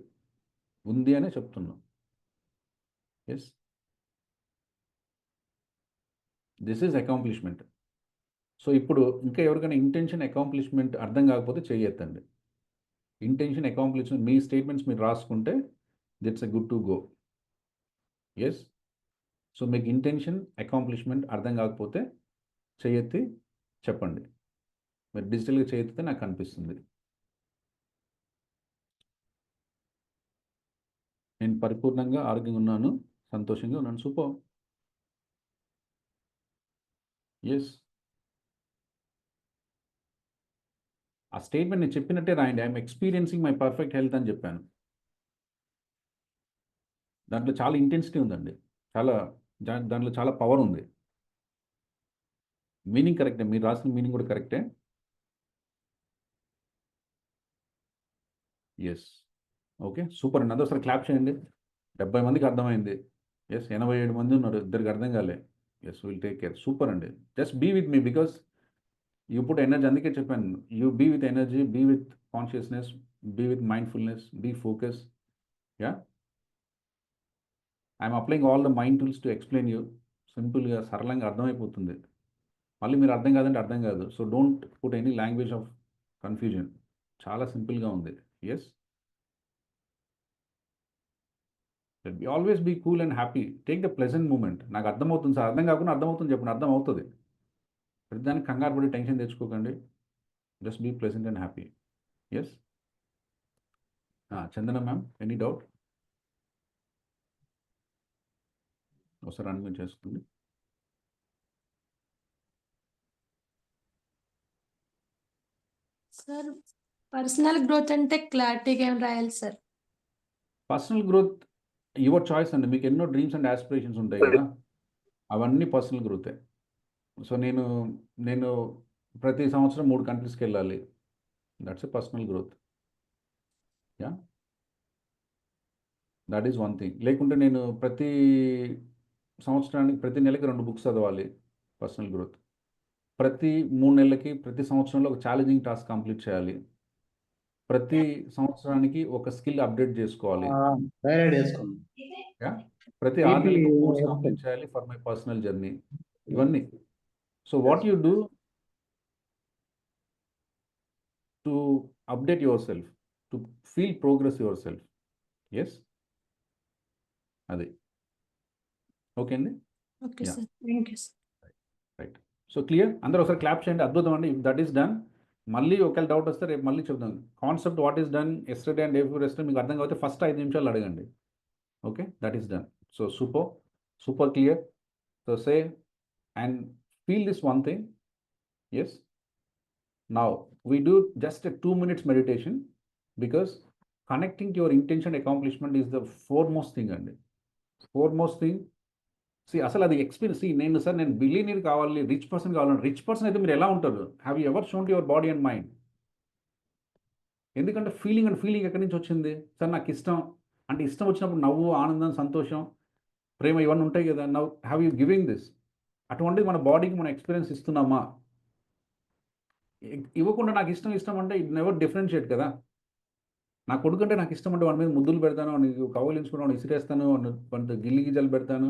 ఉంది అనే చెప్తున్నాం. Yes, this is accomplishment. So ఇప్పుడు ఇంకా ఎవరికైనా ఇంటెన్షన్ అకాంప్లిష్మెంట్ అర్థం కాకపోతే చేయొద్దండి. ఇంటెన్షన్ అకాంప్లిష్మెంట్ మీ స్టేట్మెంట్స్ మీరు రాసుకుంటే that's a good to go. Yes, so మీకు ఇంటెన్షన్ అకాంప్లిష్మెంట్ అర్థం కాకపోతే చేయెత్తి చెప్పండి. మీరు డిజిటల్గా చేయెత్తితే నాకు కనిపిస్తుంది. నేను పరిపూర్ణంగా ఆరోగ్యంగా ఉన్నాను, సంతోషంగా ఉన్నాను. సూపర్. ఎస్, ఆ స్టేట్మెంట్ నేను చెప్పినట్టే రాయండి. I'm experiencing my perfect health అని చెప్పాను. దాంట్లో చాలా ఇంటెన్సిటీ ఉందండి, దాంట్లో చాలా పవర్ ఉంది. మీనింగ్ కరెక్టే, మీరు రాసిన మీనింగ్ కూడా కరెక్టే. ఎస్, ఓకే, సూపర్ అండి. అందరూ ఒకసారి క్లాప్ చేయండి. 70 మందికి అర్థమైంది. ఎస్, 87 మంది ఉన్నారు, ఇద్దరికి అర్థం కాలే. Yes, will take care. Super అండి. Just be with me because you put energy. అందుకే చెప్పాను, you be with energy, be with consciousness, be with mindfulness, be focus. Yeah, I'm applying all the mind tools to explain you. సింపుల్గా సరళంగా అర్థమైపోతుంది. మళ్ళీ మీరు అర్థం కాదంటే అర్థం కాదు. So don't put any language of confusion. చాలా సింపుల్గా ఉంది. Yes, always be cool and happy. Take the pleasant moment. నాకు అర్థమవుతుంది సార్, అర్థం కాకుండా అర్థమవుతుంది చెప్పండి, అర్థం అవుతుంది. ప్రతిదానికి కంగారు పడి టెన్షన్ తెచ్చుకోకండి. Just be pleasant and happy. Yes, Chandana ma'am, any doubt? ఒకసారి అన్మ్యూట్ చేసుకోండి. సార్, పర్సనల్ గ్రోత్ అంటే క్లారిటీగా ఏం రాయాలి sir? Personal growth your choice అండి. మీకు ఎన్నో డ్రీమ్స్ అండ్ ఆస్పిరేషన్స్ ఉంటాయి కదా, అవన్నీ పర్సనల్ గ్రోతే. సో నేను ప్రతి సంవత్సరం 3 కంట్రీస్కి వెళ్ళాలి, that's a personal growth. Yeah, that is one thing. లేకుంటే నేను ప్రతి సంవత్సరానికి, ప్రతి నెలకి 2 బుక్స్ చదవాలి, పర్సనల్ గ్రోత్. ప్రతి 3 నెలలకి, ప్రతి సంవత్సరంలో ఒక ఛాలెంజింగ్ టాస్క్ కంప్లీట్ చేయాలి. ప్రతి సంవత్సరానికి ఒక స్కిల్ అప్డేట్ చేసుకోవాలి. ప్రతి 6 నెలలకు కోర్స్ కంప్లీట్ చేయాలి ఫర్ మై పర్సనల్ జర్నీ. ఇవన్నీ. So what you do to update yourself, to feel progress yourself. Yes, అది ఓకే అండి. Okay sir, thank you sir. Right. So clear, అందరూ ఒకసారి clap చేయండి. అద్భుతం అండి. ఇఫ్ దట్ ఈస్ డన్, మళ్ళీ ఒకవేళ డౌట్ వస్తే రేపు మళ్ళీ చెప్తాం. Concept what is done yesterday and day before yesterday మీకు అర్థం కాకపోతే ఫస్ట్ 5 నిమిషాలు అడగండి. Okay, that is done. So super. Super clear? So say and feel this one thing. Yes. Now we do just a 2 minutes meditation because connecting to your intention accomplishment is the foremost thing అండి. Foremost thing. See అసలు అది experience నేను billionaire కావాలి, rich person కావాలని, rich person అయితే మీరు ఎలా ఉంటారు? Have you ever shown to your body and mind? ఎందుకంటే ఫీలింగ్ ఎక్కడి నుంచి వచ్చింది? సార్ నాకు ఇష్టం అంటే ఇష్టం వచ్చినప్పుడు నవ్వు, ఆనందం, సంతోషం, ప్రేమ ఇవన్నీ ఉంటాయి కదా. Now have you giving this? అటువంటిది మన బాడీకి మనం ఎక్స్పీరియన్స్ ఇస్తున్నామా? ఇవ్వకుండా నాకు ఇష్టం అంటే ఇట్ నెవర్ డిఫరెన్షియేట్ కదా. నా కొడుకంటే నాకు ఇష్టం అంటే వాడి మీద ముద్దులు పెడతాను, వాడిని కౌగిలించుకుంటాను, వాడిని ఇసిరేస్తాను, వాడిని గిల్లి గిజలు పెడతాను,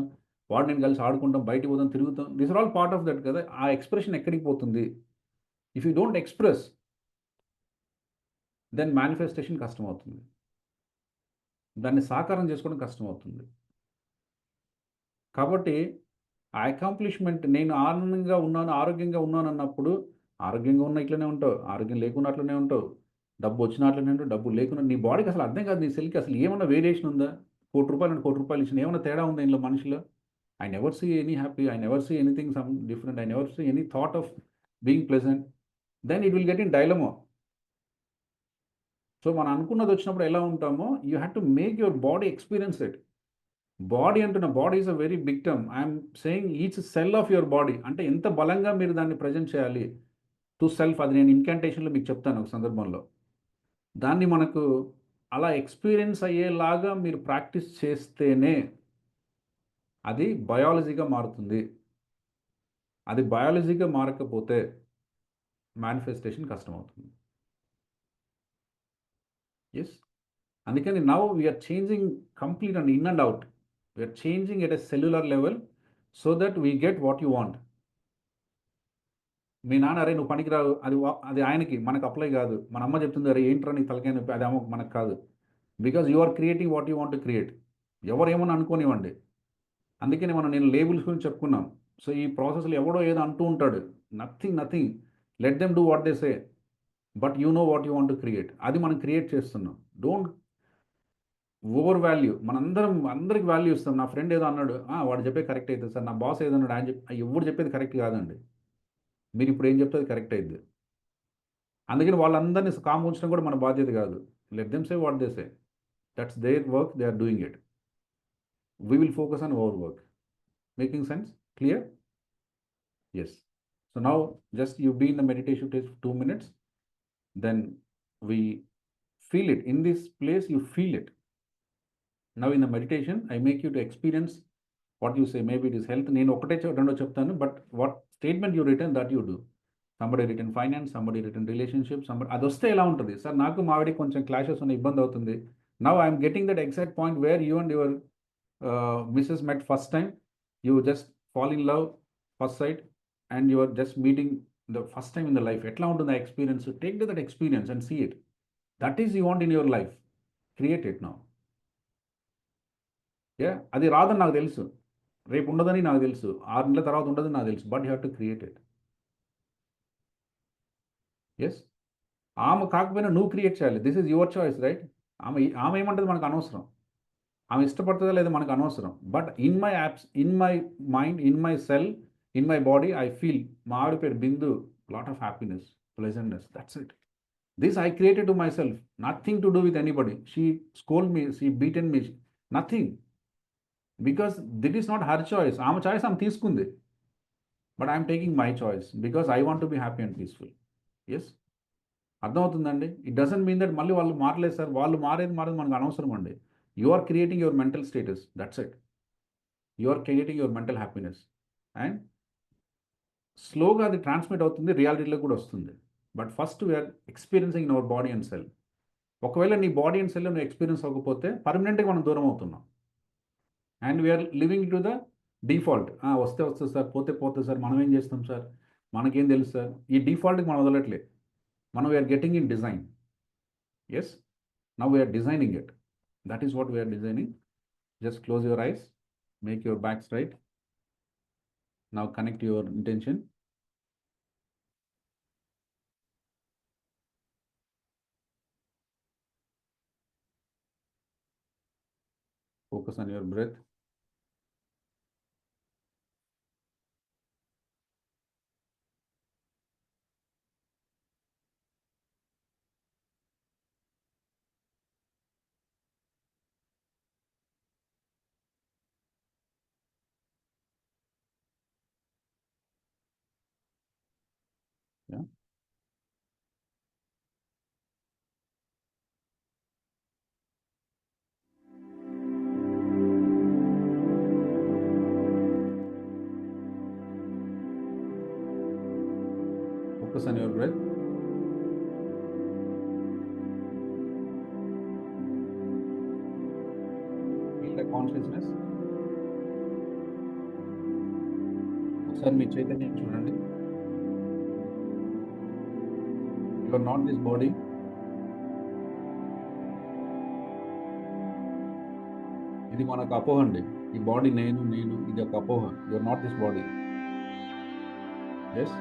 వాడు నేను కలిసి ఆడుకుంటాం, బయటికి పోతాం, తిరుగుతాం. This are all part of that కదా. ఆ ఎక్స్ప్రెషన్ ఎక్కడికి పోతుంది? If you don't express then manifestation కష్టం అవుతుంది, దాన్ని సాకారం చేసుకోవడం కష్టం అవుతుంది. కాబట్టి ఆ అకాంప్లిష్మెంట్, నేను ఆనందంగా ఉన్నాను, ఆరోగ్యంగా ఉన్నాను అన్నప్పుడు, ఆరోగ్యంగా ఉన్న ఇట్లనే ఉంటావు, ఆరోగ్యం లేకున్నా అట్లనే ఉంటావు, డబ్బు వచ్చినా అట్లనే ఉంటావు, డబ్బు లేకున్నా నీ బాడీకి అసలు అర్థం కాదు, నీ సెల్కి అసలు ఏమన్నా వేరియేషన్ ఉందా? ₹1,00,00,000 అంటే ₹1,00,00,000 ఇచ్చిన ఏమన్నా తేడా ఉందా ఇందులో మనిషిలో? I never see any happy, I never see anything some different, I never see any thought of being pleasant. Then it will get in dilemma. So మనం అనుకున్నది వచ్చినప్పుడు ఎలా ఉంటామో, you have to make your body experience it. Body అంటున్న, body is a very big term. I'm saying each cell of your body అంటే ఎంత బలంగా మీరు దాన్ని ప్రజెంట్ చేయాలి టు సెల్ఫ్. అది నేను ఇన్కాంటేషన్లో మీకు చెప్తాను ఒక సందర్భంలో. దాన్ని మనకు అలా ఎక్స్పీరియన్స్ అయ్యేలాగా మీరు ప్రాక్టీస్ చేస్తేనే అది బయాలజీగా మారుతుంది. అది బయాలజీగా మారకపోతే మేనిఫెస్టేషన్ కష్టమవుతుంది. ఎస్, అందుకని now we are changing complete and in and out. We are changing at a cellular level so that we get what you want. మీ నాన్న అరే నువ్వు పనికిరావు, అది ఆయనకి, మనకు అప్లై కాదు. మన అమ్మ చెప్తుంది అరే ఏంట్రా నీ తలకాయ నొప్పి, అది అమ్మ మనకు కాదు. Because you are creating what you want to create. ఎవరేమన్నా అనుకోనివ్వండి. అందుకని నేను లేబుల్స్ గురించి చెప్పుకున్నాం. సో ఈ ప్రాసెస్లో ఎవడో ఏదో అంటూ ఉంటాడు, nothing. Let them do what they say, but you know what you want to create. అది మనం క్రియేట్ చేస్తున్నాం. Don't over value. అందరికి వాల్యూ ఇస్తాం. నా ఫ్రెండ్ ఏదో అన్నాడు, వాడు చెప్పేది కరెక్ట్ అవుతుంది సార్, నా బాస్ ఏదో అన్నాడు, ఆయన ఎవరు చెప్పేది కరెక్ట్ కాదండి. మీరు ఇప్పుడు ఏం చెప్తే అది కరెక్ట్ అయింది. అందుకని వాళ్ళందరినీ కామ్ ఉంచడం కూడా మన బాధ్యత కాదు. Let them say what they say, that's their work, they are doing it. We will focus on our work. Making sense? Clear? Yes. So now just you be in the meditation take 2 minutes, then we feel it. In this place you feel it. Now in the meditation I make you to experience what you say. Maybe it is health. నేను ఒకటే రెండో చెప్తాను, but what statement you return that you do. Somebody return finance, somebody return relationship, అది వస్తే ఎలా ఉంటుంది? Sir నాకు మావిడికి కొంచెం క్లాషెస్ ఉన్న, ఇబ్బంది అవుతుంది. Now I'm getting that exact point where you and your missus met first time. You just fall in love first sight and you are just meeting the first time in the life. ఎట్లా ఉంటుంది ఆ experience? Take that experience and see it. That is you want in your life. Create it now. అది రాదని నాకు తెలుసు, రేపు ఉండదని నాకు తెలుసు, 6 నెలల తర్వాత ఉండదని నాకు తెలుసు, but you have to create it. Yes, ఆమె కాకపోయినా నువ్వు క్రియేట్ చేయాలి. This is your choice, right? ఆమె ఏమంటుంది మనకు అనవసరం, ఆమె ఇష్టపడుతుందా లేదా మనకు అనవసరం. But in my apps, in my mind, in my cell, in my body I feel, మా ఆవిడ పేరు Bindu, lot of happiness, pleasantness, that's it. This I created to myself, nothing to do with anybody. She scolded me, she beaten me, nothing. Because this is not her choice. ఆమె choice ఆమె తీసుకుంది. But I'm taking my choice because I want to be happy and peaceful. Yes, అర్థమవుతుందండి? It doesn't mean that మళ్ళీ వాళ్ళు మారలేదు sir, వాళ్ళు మారేది మనకు అనవసరం అండి. You are creating your mental status, that's it. You are creating your mental happiness and స్లోగా అది ట్రాన్స్మిట్ అవుతుంది, రియాలిటీలో కూడా వస్తుంది. But first we're experiencing in our body and cell. ఒకవేళ నీ బాడీ అండ్ సెల్లో నువ్వు ఎక్స్పీరియన్స్ అవ్వకపోతే పర్మనెంట్గా మనం దూరం అవుతున్నాం. And we're living to the default. వస్తే వస్తుంది సార్, పోతే సార్, మనం ఏం చేస్తాం సార్, మనకేం తెలుసు సార్. ఈ డిఫాల్ట్కి మనం వదలట్లే. మనం we're getting in design. Yes, now we're designing it. That is what we're designing. Just close your eyes, make your back straight. Now connect your intention. Focus on your breath. Yeah. Focus on your breath. Feel the consciousness. ఒకసారి మీ చైతన్యం చూడండి. You are not this body. ఇది మనకు అపోహ అండి. ఈ body నేను ఇది ఒక అపోహ. You are not this body. Yes.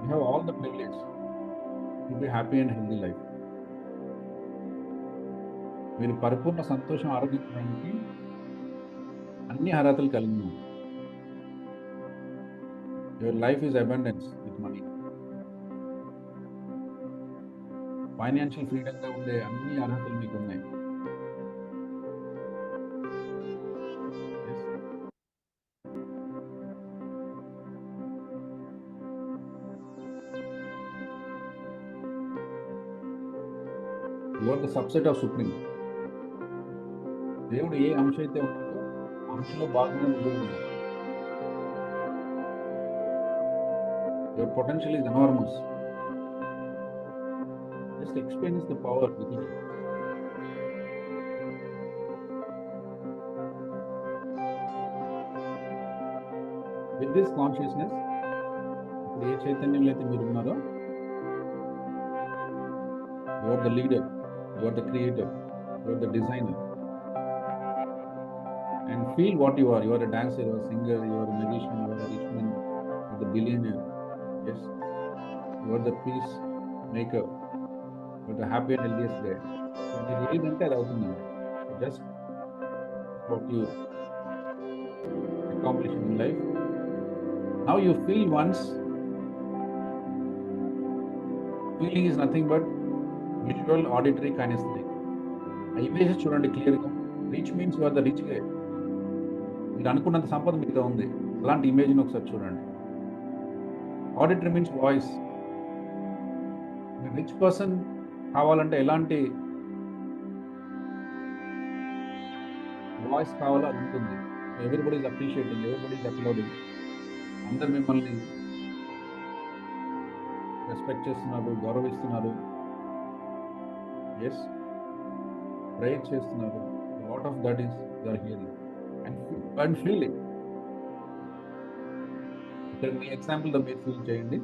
You have all the privilege to be happy and healthy life. మీరు పరిపూర్ణ సంతోషం ఆరోగించడానికి అన్ని అర్హతలు కలిగి ఉన్నారు. Your life is abundance with money. Financial ఫ్రీడమ్గా ఉండే అన్ని అర్హతలు మీకు ఉన్నాయి. You are the subset of supreme. దేవుడు ఏ అంశ అయితే ఉన్నాడో అంశంలో భాగంగా నువ్వు ఉన్నావు. Your potential is enormous. Just experience the power with it. With this consciousness, ఇప్పుడు ఏ చైతన్యంలో అయితే మీరు ఉన్నారో, you are the leader, you are the creator, you are the designer. And feel what you are. You are a dancer, you are a singer, you are a magician, you are a rich man, you are the billionaire. Yes. You are the peace maker. You are the happy and healthiest guy. So మీరు ఏదంటే అది అవుతుందండి. Just what you accomplish in life. Now you feel once. Feeling is nothing but visual, auditory, kinesthetic. ఆ images చూడండి క్లియర్గా. Rich means you are the rich guy. మీరు అనుకున్నంత సంపద మీతో ఉంది. అలాంటి ఇమేజ్ని ఒకసారి చూడండి. Auditory means voice. మీరు రిచ్ పర్సన్ కావాలంటే ఎలాంటి వాయిస్ కావాలో అది ఉంటుంది. Everybody is appreciating, everybody is applauding. అందరు మిమ్మల్ని రెస్పెక్ట్ చేస్తున్నారు, గౌరవిస్తున్నారు. ఎస్, ప్రేయర్ చేస్తున్నారు. Lot of that is your hearing and feel it. ఇక్కడ మీ ఎగ్జాంపుల్తో మీరు ఫీల్ చేయండి.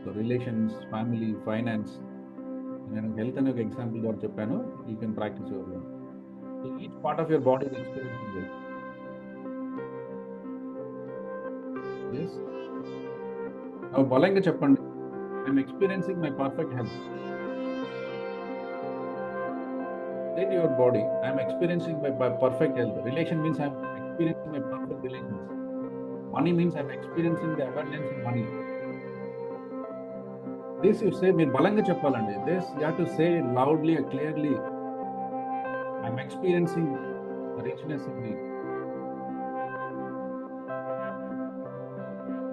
So relations, family, finance. నేను హెల్త్ అనే ఒక ఎగ్జాంపుల్ ద్వారా చెప్పాను. You can practise your own. So each part of your body is experiencing this. Yes. బలంగా చెప్పండి, I'm experiencing my perfect health. Say to your body, I am experiencing my perfect health. Relation means I am experiencing my perfect relations. Money means I am experiencing the abundance in money. This you say, మీరు బలంగా చెప్పాలండి. This you have to say loudly and clearly. I am experiencing the richness in me.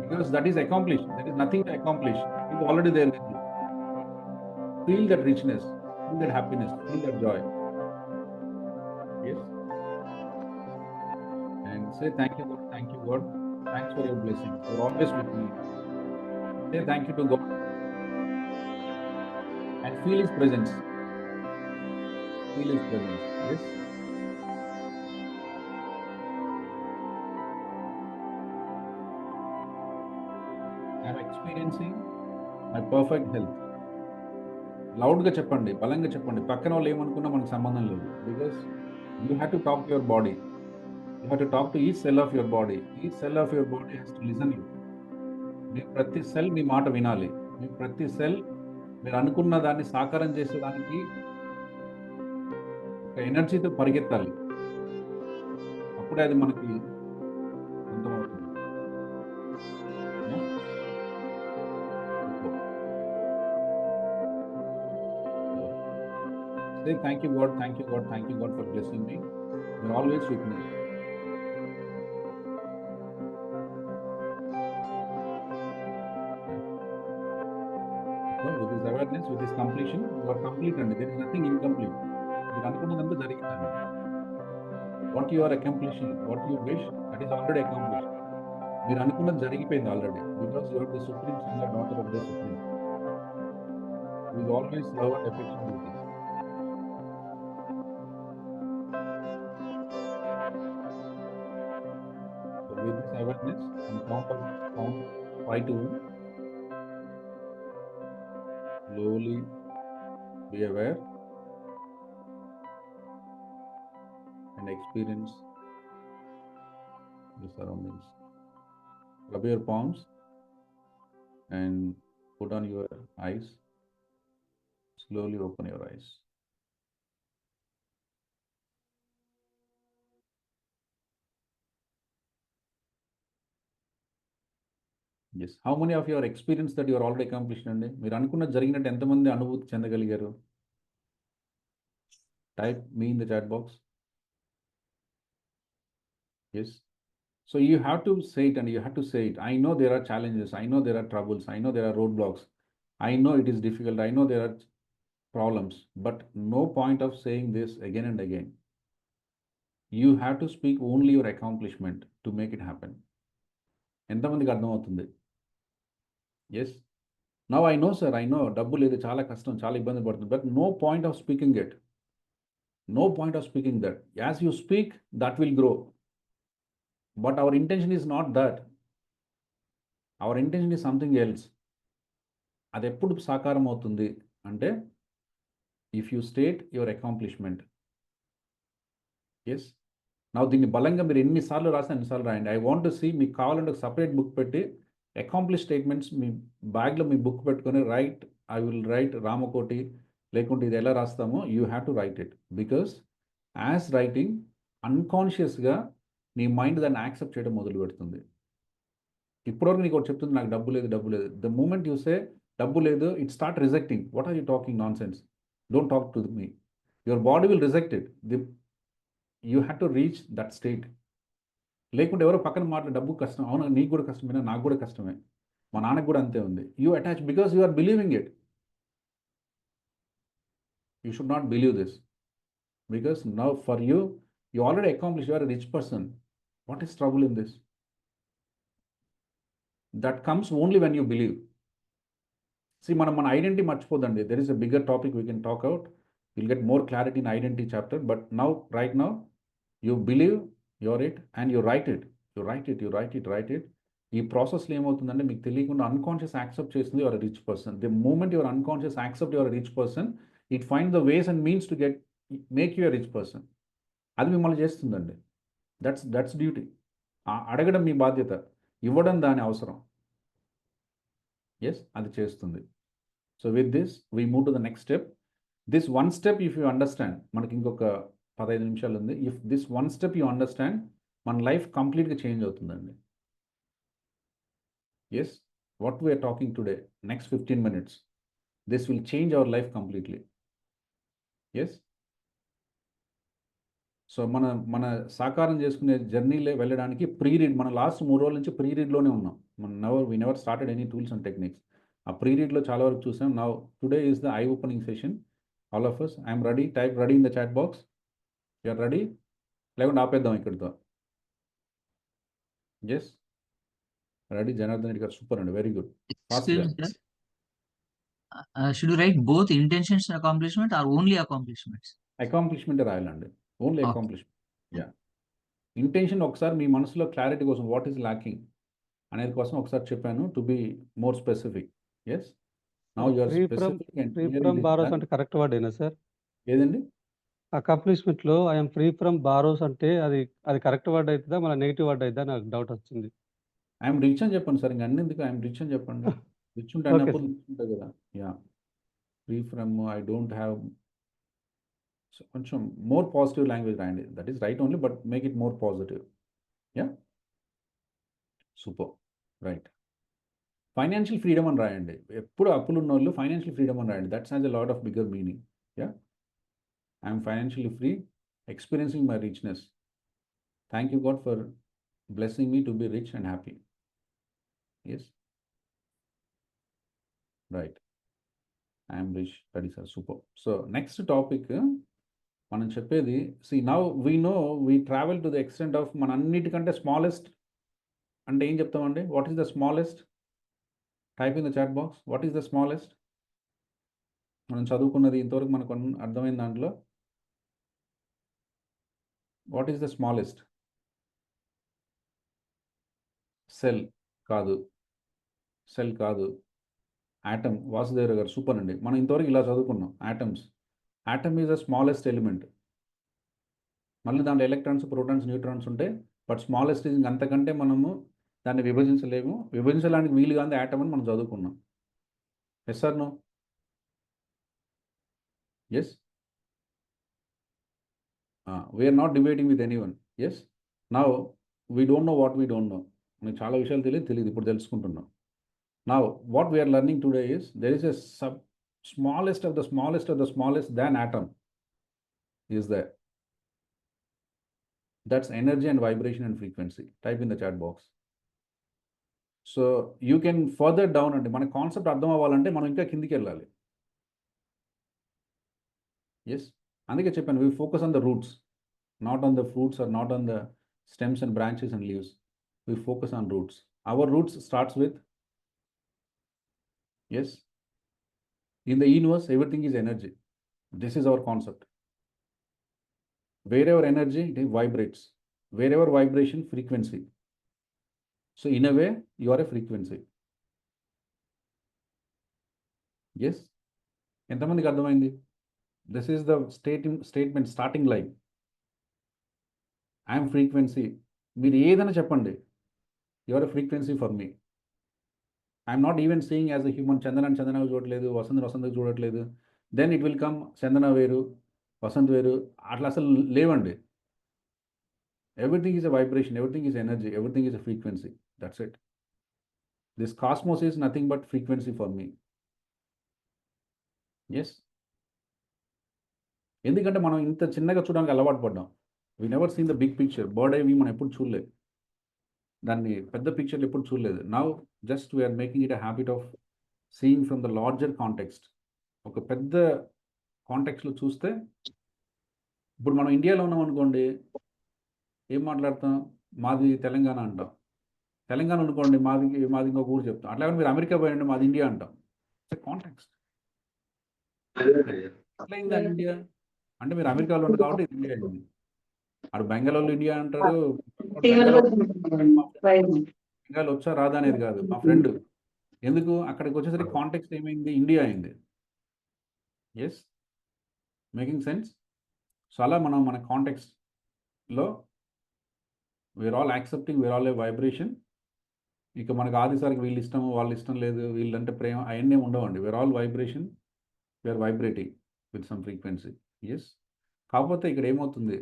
Because that is accomplished. There is nothing to accomplish. It is already there with you. Feel that richness, feel that happiness, feel that joy. Yes. And say thank you God, thanks for your blessings. You're always with me. Say thank you to God and feel His presence. Feel His presence. Yes. I'm experiencing my perfect health. లౌడ్గా చెప్పండి, బలంగా చెప్పండి. పక్కన వాళ్ళు ఏమనుకున్నా మనకు సంబంధం లేదు. Because you have to talk to your body. You have to talk to each cell of your body. Each cell of your body has to listen you. మీ ప్రతి సెల్ మీ మాట వినాలి. మీ ప్రతి సెల్ మీరు అనుకున్న దాన్ని సాకారం చేసేదానికి ఒక ఎనర్జీతో పరిగెత్తాలి. అప్పుడే అది మనకి సొంతమవుతుంది. Say thank you God, thank you God, thank you God for blessing me. You're always with me. So with this awareness, with this completion, you are complete and there is nothing incomplete. మీరు అనుకున్నదంతా జరిగిందండి. What you are accomplishing, what you wish, that is already accomplished. మీరు అనుకున్నది జరిగిపోయింది already. Because you are the supreme son or daughter of the supreme. You will always love and affection with this. So with this awareness, on count 5 to 1, slowly be aware and experience the surroundings. Rub your palms and put on your eyes. Slowly open your eyes. Yes. How many of you are experienced that you are already accomplished అండి? మీరు అనుకున్నది జరిగినట్టు ఎంతమంది అనుభూతి చెందగలిగారు? Type me in the chat box. Yes. So you have to say it and you have to say it. I know there are challenges. I know there are troubles. I know there are roadblocks. I know it is difficult. I know there are problems. But no point of saying this again and again. You have to speak only your accomplishment to make it happen. ఎంతమందికి అర్థమవుతుంది? Yes. Now I know, sir. I know. డబ్బు లేదు, చాలా కష్టం, చాలా ఇబ్బంది పడుతుంది. But no point of speaking it. No point of speaking that. As you speak, that will grow. But our intention is not that. Our intention is something else. అది ఎప్పుడు సాకారం అవుతుంది అంటే if you state your accomplishment. Yes. Now దీన్ని బలంగా మీరు ఎన్నిసార్లు రాస్తే అన్నిసార్లు రాయండి. ఐ వాంట్ టు సీ, మీకు కావాలంటే ఒక సపరేట్ బుక్ పెట్టి అకాంప్లిష్ స్టేట్మెంట్స్ మీ బ్యాగ్లో మీ బుక్ పెట్టుకొని ఐ విల్ రైట్ రామకోటి, లేకుంటే ఇది ఎలా రాస్తామో you have to write it. Because as writing అన్కాన్షియస్గా నీ మైండ్ దాన్ని యాక్సెప్ట్ చేయడం మొదలు పెడుతుంది. ఇప్పటివరకు నీకు ఒకటి చెప్తుంది, నాకు డబ్బు లేదు, డబ్బు లేదు. ద మూమెంట్ యూ సే డబ్బు లేదు, it start rejecting. What are you talking nonsense? Don't talk to me. Your body will reject it. You have to reach that state. లేకుంటే ఎవరో పక్కన మాట్లాడే డబ్బు కష్టం, అవునా నీకు కూడా కష్టమేనా, నాకు కూడా కష్టమే, మా నాన్నకు కూడా అంతే ఉంది. You attach because you are believing it. You should not believe this because now for you already accomplish, you are a rich person. What is trouble in this? That comes only when you believe. మన identity మర్చిపోదండి. There is a bigger topic we can talk out. Will get more clarity in identity chapter. But now right now you believe you're it and you write it. ఈ ప్రాసెస్లో ఏమవుతుందంటే మీకు తెలియకుండా unconscious accept చేస్తుంది your rich person. The moment your unconscious accept your rich person, it find the ways and means to make you rich person. అది మిమ్మల్ని చేస్తుందండి. That's duty. అడగడం మీ బాధ్యత, ఇవ్వడం దాని అవసరం. ఎస్, అది చేస్తుంది. So with this we move to the next step. This one step if you understand, మనకి ఇంకొక 15 నిమిషాలు ఉంది. If this one step you understand, మన లైఫ్ కంప్లీట్గా చేంజ్ అవుతుందండి. Yes, what we're talking today, next 15 minutes, this will change our life completely. Yes. So మన సాకారం చేసుకునే జర్నీలో వెళ్ళడానికి రీడ్, మన లాస్ట్ 3 రోజుల నుంచి రీడ్లోనే ఉన్నాం. We never started any tools and techniques. ఆ రీడ్లో చాలా వరకు చూసాం. Now today is the eye opening session. All of us, I'm ready. Type ready in the chat box. You're ready? లేకుంటే ఆపేద్దాం ఇక్కడితో. Yes, ready. Janardhan Reddy garu super అండి, very good. Should you write both intentions and accomplishment or only accomplishments? Accomplishment రాయాలండి, only Okay. Accomplishment. Yeah, intention ఒకసారి మీ మనసులో clarity కోసం, what is lacking అనేది కోసం ఒకసారి చెప్పాను, to be more specific. Yes, now you are free specific and from barrows అంటే కరెక్ట్ వర్డ్ ఏనా సార్? ఏదండి? అకాంప్లిష్మెంట్ లో ఐఎమ్ ఫ్రీ ఫ్రమ్ బారోస్ అంటే అది కరెక్ట్ వర్డ్ అవుతుందా, మన నెగిటివ్ వర్డ్ అవుతుందా? నాకు డౌట్ వచ్చింది. ఐఎమ్ రిచ్ అని చెప్పండి సార్, ఇంకా అన్ని ఎందుకు, ఐఎమ్ రిచ్ అని చెప్పండి. రిచ్ ఉంటే Okay, అన్నప్పుడు రిచ్ ఉంటుంది కదా. Yeah, free from, I don't have, కొంచెం మోర్ పాజిటివ్ లాంగ్వేజ్ రాయండి. That is right only, but make it more positive. Yeah, super, right. Financial freedom అని రాయండి. ఎప్పుడు అప్పులు ఉన్న వాళ్ళు ఫైనాన్షియల్ ఫ్రీడమ్ అని రాయండి. That's has a lot of bigger meaning. Yeah, I'm financially free, experiencing my richness. Thank you God for blessing me to be rich and happy. Yes, right. I am rich. That is a super. So next topic, మనం చెప్పేది, see now we know we travel to the extent of మన అన్నిటికంటే smallest అంటే ఏం చెప్తామండి? What is the smallest? Type in the chat box. What is the smallest? మనం చదువుకున్నది ఇంతవరకు మనకు అర్థమైన దాంట్లో what is the smallest? Cell కాదు, సెల్ కాదు. ఆటమ్. వాసుదేవరావు గారు సూపర్ అండి. మనం ఇంతవరకు ఇలా చదువుకున్నాం atoms. Atom is the smallest element. మళ్ళీ దాంట్లో ఎలక్ట్రాన్స్, ప్రోటాన్స్, న్యూట్రాన్స్ ఉంటాయి. బట్ స్మాలెస్ట్ ఈజ్ అంతకంటే మనము దాన్ని విభజించలేము. విభజించడానికి వీలు కాదు ఆటమ్ అని మనం చదువుకున్నాం. Yes sir no? Yes, we're not debating with anyone. Yes, now we don't know what we don't know. మనకు చాలా విషయాలు తెలియదు, ఇప్పుడు తెలుసుకుంటున్నాం. Now what we are learning today is there is a smallest of the smallest than atom is there. That's energy and vibration and frequency. Type in the chat box. So you can further down అంటే మన concept అర్థం అవ్వాలంటే మనం ఇంకా కిందికి వెళ్ళాలి. Yes, అందుకే చెప్పాను we focus on the roots, not on the fruits or not on the stems and branches and leaves. We focus on roots. Our roots starts with, yes, in the universe everything is energy. This is our concept. Wherever energy, it vibrates. Wherever vibration, frequency. So in a way you are a frequency. Yes, ఎంతమందికి అర్థమైంది? This is the statement starting line. I am frequency. మీరు ఏదైనా చెప్పండి, you are a frequency for me. I'm not even seeing as a human. చందనాన్ని చందనకు చూడట్లేదు, వసంతకు చూడట్లేదు. Then it will come Chandana వేరు, వసంత్ వేరు, అట్లా అసలు లేవండి. Everything is a vibration, everything is energy, everything is a frequency. That's it. This cosmos is nothing but frequency for me. Yes, ఎందుకంటే మనం ఇంత చిన్నగా చూడడానికి అలవాటు పడ్డాం. We never seen the big picture. Bird eye view మనం ఎప్పుడు చూడలేదు, దాన్ని పెద్ద పిక్చర్లు ఎప్పుడు చూడలేదు. Now just we're making it a habit of seeing from the larger context. ఒక పెద్ద కాంటెక్స్ట్లో చూస్తే, ఇప్పుడు మనం ఇండియాలో ఉన్నాం అనుకోండి, ఏం మాట్లాడతాం? మాది తెలంగాణ అంటాం. తెలంగాణ అనుకోండి, మాది ఇంకొక ఊరు చెప్తాం. అట్లా మీరు అమెరికా పోయండి, మాది ఇండియా అంటాం. It's context. అట్లయిందా ఇండియా అంటే మీరు అమెరికాలో ఉంది కాబట్టి ఇది ఇండియా అయింది. అటు బెంగాల్లో ఇండియా అంటారు. బెంగాల్ వచ్చా రాదా అనేది కాదు మా ఫ్రెండ్. ఎందుకు అక్కడికి వచ్చేసరికి కాంటెక్స్ట్ ఏమైంది? ఇండియా అయింది. Yes, making sense. సో అలా మనం మన కాంటెక్స్ట్లో we are all accepting, we are all a vibration. ఇక మనకు ఆదిసారికి వీళ్ళు ఇష్టం, వాళ్ళు ఇష్టం లేదు, వీళ్ళంటే ప్రేమ, అవన్నీ ఉండవండి. We're all vibration, we're vibrating with some frequency. Yes, కాకపోతే ఇక్కడ ఏమవుతుందంటే,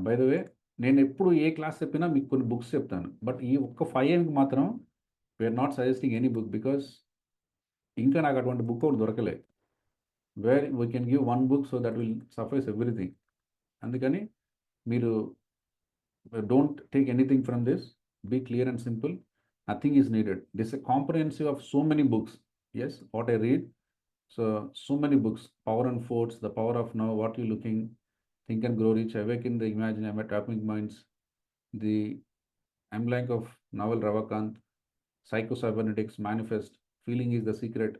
బై ద వే, నేను ఎప్పుడు ఏ క్లాస్ చెప్పినా మీకు కొన్ని బుక్స్ చెప్తాను. బట్ ఈ ఒక్క 5 AM మాత్రం we're not suggesting any book, because ఇంకా నాకు అటువంటి బుక్ ఒకటి దొరకలే where we can give one book so that will suffice everything. అందుకని మీరు don't take anything from this. Be clear and simple. Nothing is needed. This a comprehensive of so many books. Yes, what I read. So many books. Power and Force, The Power of Now, What You Looking, Think and Grow Rich, Awaken the Imagine, Atomic Minds, The I'm Blank of Naval Ravakant, Psycho-Cybernetics, Manifest, Feeling is the Secret,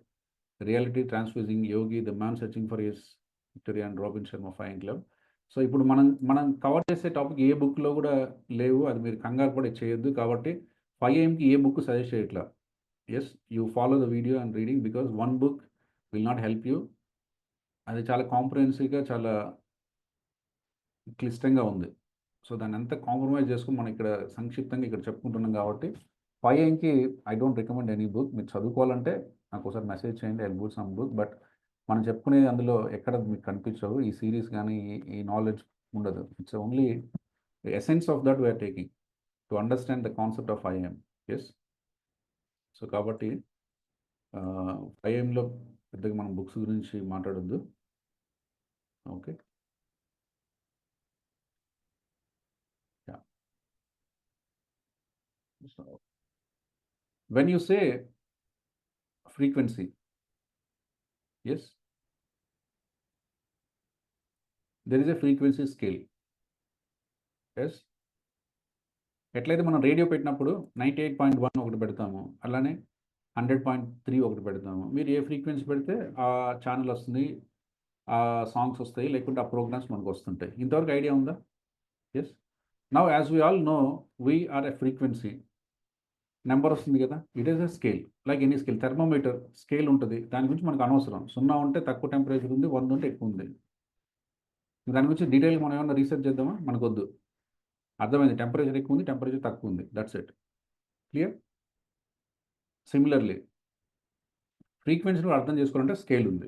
Reality Transfusing, Yogi, The Man Searching for His Victory, and Robin Sharma Flying Club. So ఇప్పుడు మనం cover చేసే topic ఏ బుక్లో కూడా లేవు, అది మీరు కంగారు పడి చేయొద్దు. కాబట్టి 5 AMకి ఏ బుక్ సజెస్ట్ చేయట్లా. Yes, you follow the video and reading, because one book will not help you. అది చాలా కాంప్రహెన్సివ్గా, చాలా క్లిష్టంగా ఉంది. సో దాన్ని అంతా కాంప్రమైజ్ చేసుకుని మనం ఇక్కడ సంక్షిప్తంగా ఇక్కడ చెప్పుకుంటున్నాం. కాబట్టి 5 AMకి I don't recommend any book. మీరు చదువుకోవాలంటే నాకు ఒకసారి మెసేజ్ చేయండి, I will book some book. But మనం చెప్పుకునేది అందులో ఎక్కడ మీకు కనిపించవు. ఈ సిరీస్ కానీ ఈ నాలెడ్జ్ ఉండదు. It's only essence of that we're taking to understand the concept of 5 AM. Yes, so కాబట్టి ఐఎంలో పెద్దగా మనం బుక్స్ గురించి మాట్లాడొద్దు. Okay. Yeah. So when you say frequency, yes, there is a frequency scale. Yes, ఎట్లయితే మనం radio పెట్టినప్పుడు 98.1 ఒకటి పెడతాము, అలానే 100.3 ఒకటి పెడతాము. మీరు ఏ ఫ్రీక్వెన్సీ పెడితే ఆ ఛానల్ వస్తుంది, ఆ సాంగ్స్ వస్తాయి, లేకుంటే ఆ ప్రోగ్రామ్స్ మనకు వస్తుంటాయి. ఇంతవరకు ఐడియా ఉందా? Yes. Now as we all know, we are a frequency. Number వస్తుంది కదా, it is a scale, like any scale. Thermometer scale ఉంటుంది, దాని గురించి మనకు అనవసరం. 0 ఉంటే తక్కువ టెంపరేచర్ ఉంది, 100 ఉంటే ఎక్కువ ఉంది. దాని గురించి డీటెయిల్గా మనం ఏమైనా రీసెర్చ్ చేద్దామా? మనకు వద్దు. అర్థమైంది, టెంపరేచర్ ఎక్కువ ఉంది, టెంపరేచర్ తక్కువ ఉంది, దట్స్ ఇట్. క్లియర్? సిమిలర్లీ ఫ్రీక్వెన్సీని అర్థం చేసుకోవాలంటే స్కేల్ ఉంది.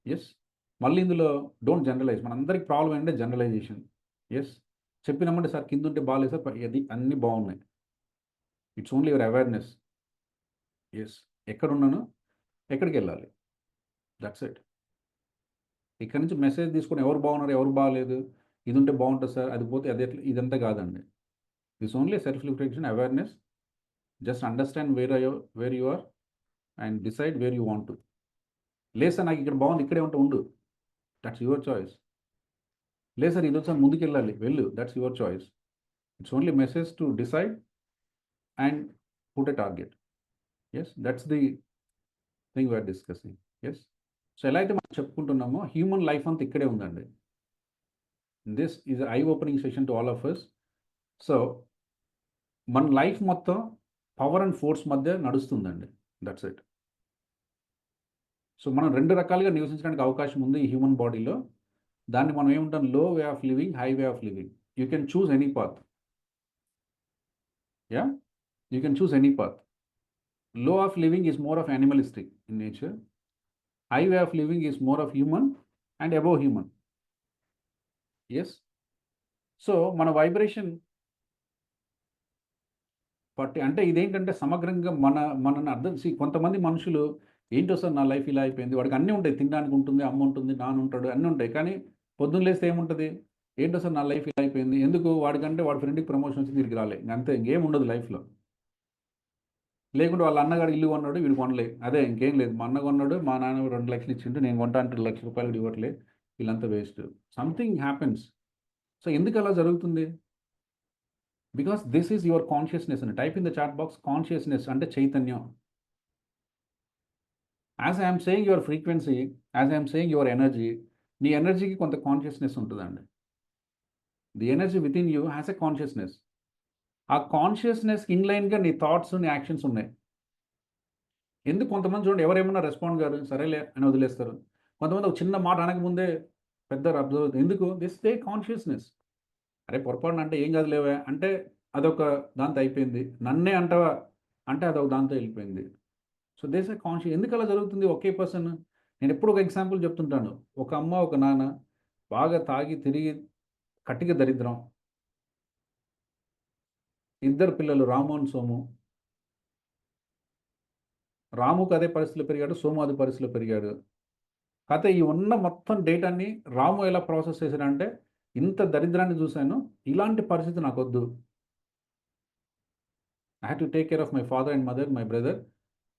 ఎస్. మళ్ళీ ఇందులో డోంట్ జనరలైజ్. మనందరికి ప్రాబ్లం ఏంటంటే జనరలైజేషన్. ఎస్, చెప్పినామంటే సార్ కింద ఉంటే బాగాలేదు సార్, అది అన్నీ బాగున్నాయి. It's only your awareness. Yes, ఎక్కడున్నాను, ఎక్కడికి వెళ్ళాలి, దట్స్ ఇట్. ఇక్కడ నుంచి మెసేజ్ తీసుకొని ఎవరు బాగున్నారు, ఎవరు బాగాలేదు, ఇది ఉంటే బాగుంటుంది సార్, అది పోతే అది ఎట్లా, ఇదంతా కాదండి. This only self reflection, awareness. Just understand where you are and decide where you want to. లేదు సార్ నాకు ఇక్కడ బాగుంది, ఇక్కడే ఉండు, దట్స్ యువర్ చాయిస్. లేదు సార్ ఇది వచ్చి ముందుకు వెళ్ళాలి, వెళ్ళు, that's your choice. It's only message to decide and put a target. Yes, that's the thing we're discussing. Yes. So ఎలా అయితే మనం చెప్పుకుంటున్నామో హ్యూమన్ లైఫ్ అంతా ఇక్కడే ఉందండి. This is eye opening session to all of us. So మన life మొత్తం power and force మధ్య నడుస్తుందండి, దట్స్ ఇట్. సో మనం 2 రకాలుగా నివసించడానికి అవకాశం ఉంది ఈ హ్యూమన్ బాడీలో. దాన్ని మనం ఏమంటాం, లో way of living, high way of living. You can choose any path. Yeah, you can choose any path. Low of living is more of animalistic in nature. High way of living is more of human and above human. Yes. So మన vibration బట్టి అంటే ఇదేంటంటే సమగ్రంగా మనని అర్థం. కొంతమంది మనుషులు ఏంటో సార్ నా లైఫ్ ఇలా అయిపోయింది, వాడికి అన్నీ ఉంటాయి, తినడానికి ఉంటుంది, అమ్మ ఉంటుంది, నాన్న ఉంటాడు, అన్నీ ఉంటాయి, కానీ పొద్దున్న లేస్తే ఏముంటుంది, ఏంటో సార్ నా లైఫ్ ఇలా అయిపోయింది. ఎందుకు? వాడికంటే వాడి ఫ్రెండ్కి ప్రమోషన్ వచ్చి తిరిగి రాలే, అంతే, ఇంకేం ఉండదు లైఫ్లో. లేకుంటే వాళ్ళ అన్నగాడు ఇల్లు కొన్నాడు, వీడు కొనలే, అదే ఇంకేం లేదు. మా అన్న కొన్నాడు, మా నాన్న 2 లక్షలు ఇచ్చిండు, నేను కొంటా అంటే 2 లక్షల రూపాయలు ఇవ్వట్లే, వీళ్ళంతా వేస్ట్. Something happens. సో ఎందుకు అలా జరుగుతుంది? Because this is your consciousness అని type in the chat box. Consciousness అంటే చైతన్యం. As I'm saying your frequency, as I'm saying your energy, నీ ఎనర్జీకి కొంత కాన్షియస్నెస్ ఉంటుందండి. The energy within you has a consciousness. ఆ కాన్షియస్నెస్కి ఇన్లైన్గా నీ థాట్స్, నీ యాక్షన్స్ ఉన్నాయి. ఎందుకు కొంతమంది చూడండి, ఎవరేమన్నా రెస్పాండ్ గారు, సరేలే అని వదిలేస్తారు. కొంతమంది ఒక చిన్న మాట అనకముందే పెద్ద అబ్జర్వ్ అవుతుంది. ఎందుకు? This they consciousness. అరే పొరపాటున అంటే ఏం కాదులేవా అంటే అదొక దాంతో అయిపోయింది. నన్నే అంటావా అంటే అదొక దాంతో వెళ్ళిపోయింది. So this a conscious. ఎందుకు అలా జరుగుతుంది? ఒకే పర్సన్. నేను ఎప్పుడు ఒక ఎగ్జాంపుల్ చెప్తుంటాను. ఒక అమ్మ, ఒక నాన్న బాగా తాగి తిరిగి కట్టిక దరిద్రం, 2 పిల్లలు, రాము అండ్ సోము. రాముకు అదే పరిస్థితిలో పెరిగాడు, సోము అదే పరిస్థితిలో పెరిగాడు. కాకపోతే ఈ ఉన్న మొత్తం డేటాని రాము ఎలా ప్రాసెస్ చేశాడంటే, ఇంత దరిద్రాన్ని చూశాను, ఇలాంటి పరిస్థితి నాకు వద్దు. I had to take care of my father and mother, my brother.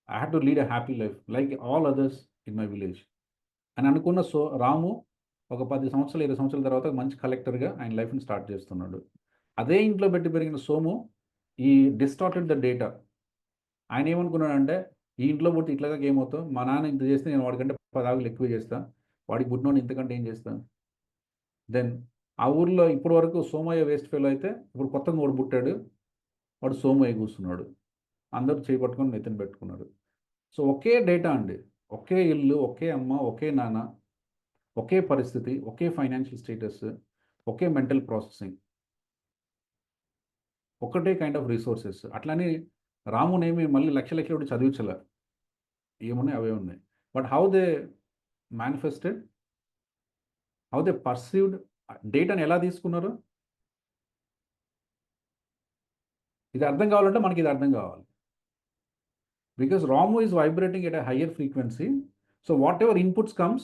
I had to lead a happy life like all others in my village. అని అనుకున్న రాము ఒక 10 సంవత్సరాలు 20 సంవత్సరాల తర్వాత మంచి కలెక్టర్గా ఆయన లైఫ్ని స్టార్ట్ చేస్తున్నాడు. అదే ఇంట్లో పెట్టి పెరిగిన సోము ఈ డిస్టార్టెడ్ ద డేటా. ఆయన ఏమనుకున్నాడంటే, ఈ ఇంట్లో పుట్టి ఇట్లాగా ఏమవుతావు, మా నాన్న ఇంత చేస్తే నేను వాడికంటే 10 ఆగులు ఎక్కువ చేస్తా, వాడికి పుట్టినోడు ఇంతకంటే ఏం చేస్తాను. దెన్ ఆ ఊర్లో ఇప్పటి వరకు సోమయ్య వేస్ట్ ఫెయిల్ అయితే, ఇప్పుడు కొత్తగా వాడు పుట్టాడు, వాడు సోమయ్య కూర్చున్నాడు. అందరూ చేపట్టుకొని నెత్తిన పెట్టుకున్నారు. సో ఒకే డేటా అండి, ఒకే ఇల్లు, ఒకే అమ్మ, ఒకే నాన్న, ఒకే పరిస్థితి, ఒకే ఫైనాన్షియల్ స్టేటస్, ఒకే మెంటల్ ప్రాసెసింగ్, ఒకటే కైండ్ ఆఫ్ రిసోర్సెస్. అట్లని రామునేమి మళ్ళీ లక్షలు చదివించలే, ఏమున్నాయి అవే ఉన్నాయి. But how they manifested, how they perceived, డేటాని ఎలా తీసుకున్నారు, ఇది అర్థం కావాలంటే మనకి ఇది అర్థం కావాలి. Because Ramu is vibrating at a higher frequency. So whatever inputs comes,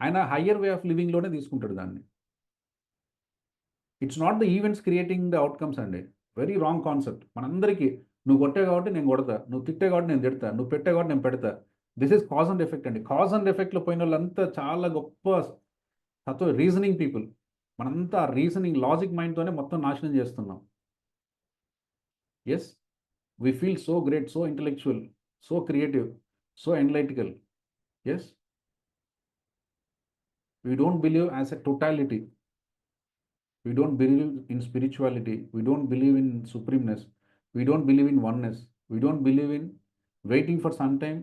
ఆయన హయ్యర్ వే ఆఫ్ లివింగ్లోనే తీసుకుంటాడు దాన్ని. It's not the events creating the outcomes అండి. Very wrong concept. మనందరికీ నువ్వు కొట్టే కాబట్టి నేను కొడతా, నువ్వు తిట్టే కాబట్టి నేను తిడతా, నువ్వు పెట్టే కాబట్టి నేను పెడతా. This is cause and effect అండి. కాజ్ అండ్ ఎఫెక్ట్లో పోయిన వాళ్ళంతా చాలా గొప్ప రీజనింగ్ పీపుల్. మనంతా రీజనింగ్ లాజిక్ మైండ్తోనే మొత్తం నాశనం చేస్తున్నాం. Yes, we feel so great, so intellectual, so creative, so analytical. Yes, we don't believe as a totality. We don't believe in spirituality. We don't believe in supremeness. We don't believe in oneness. We don't believe in waiting for some time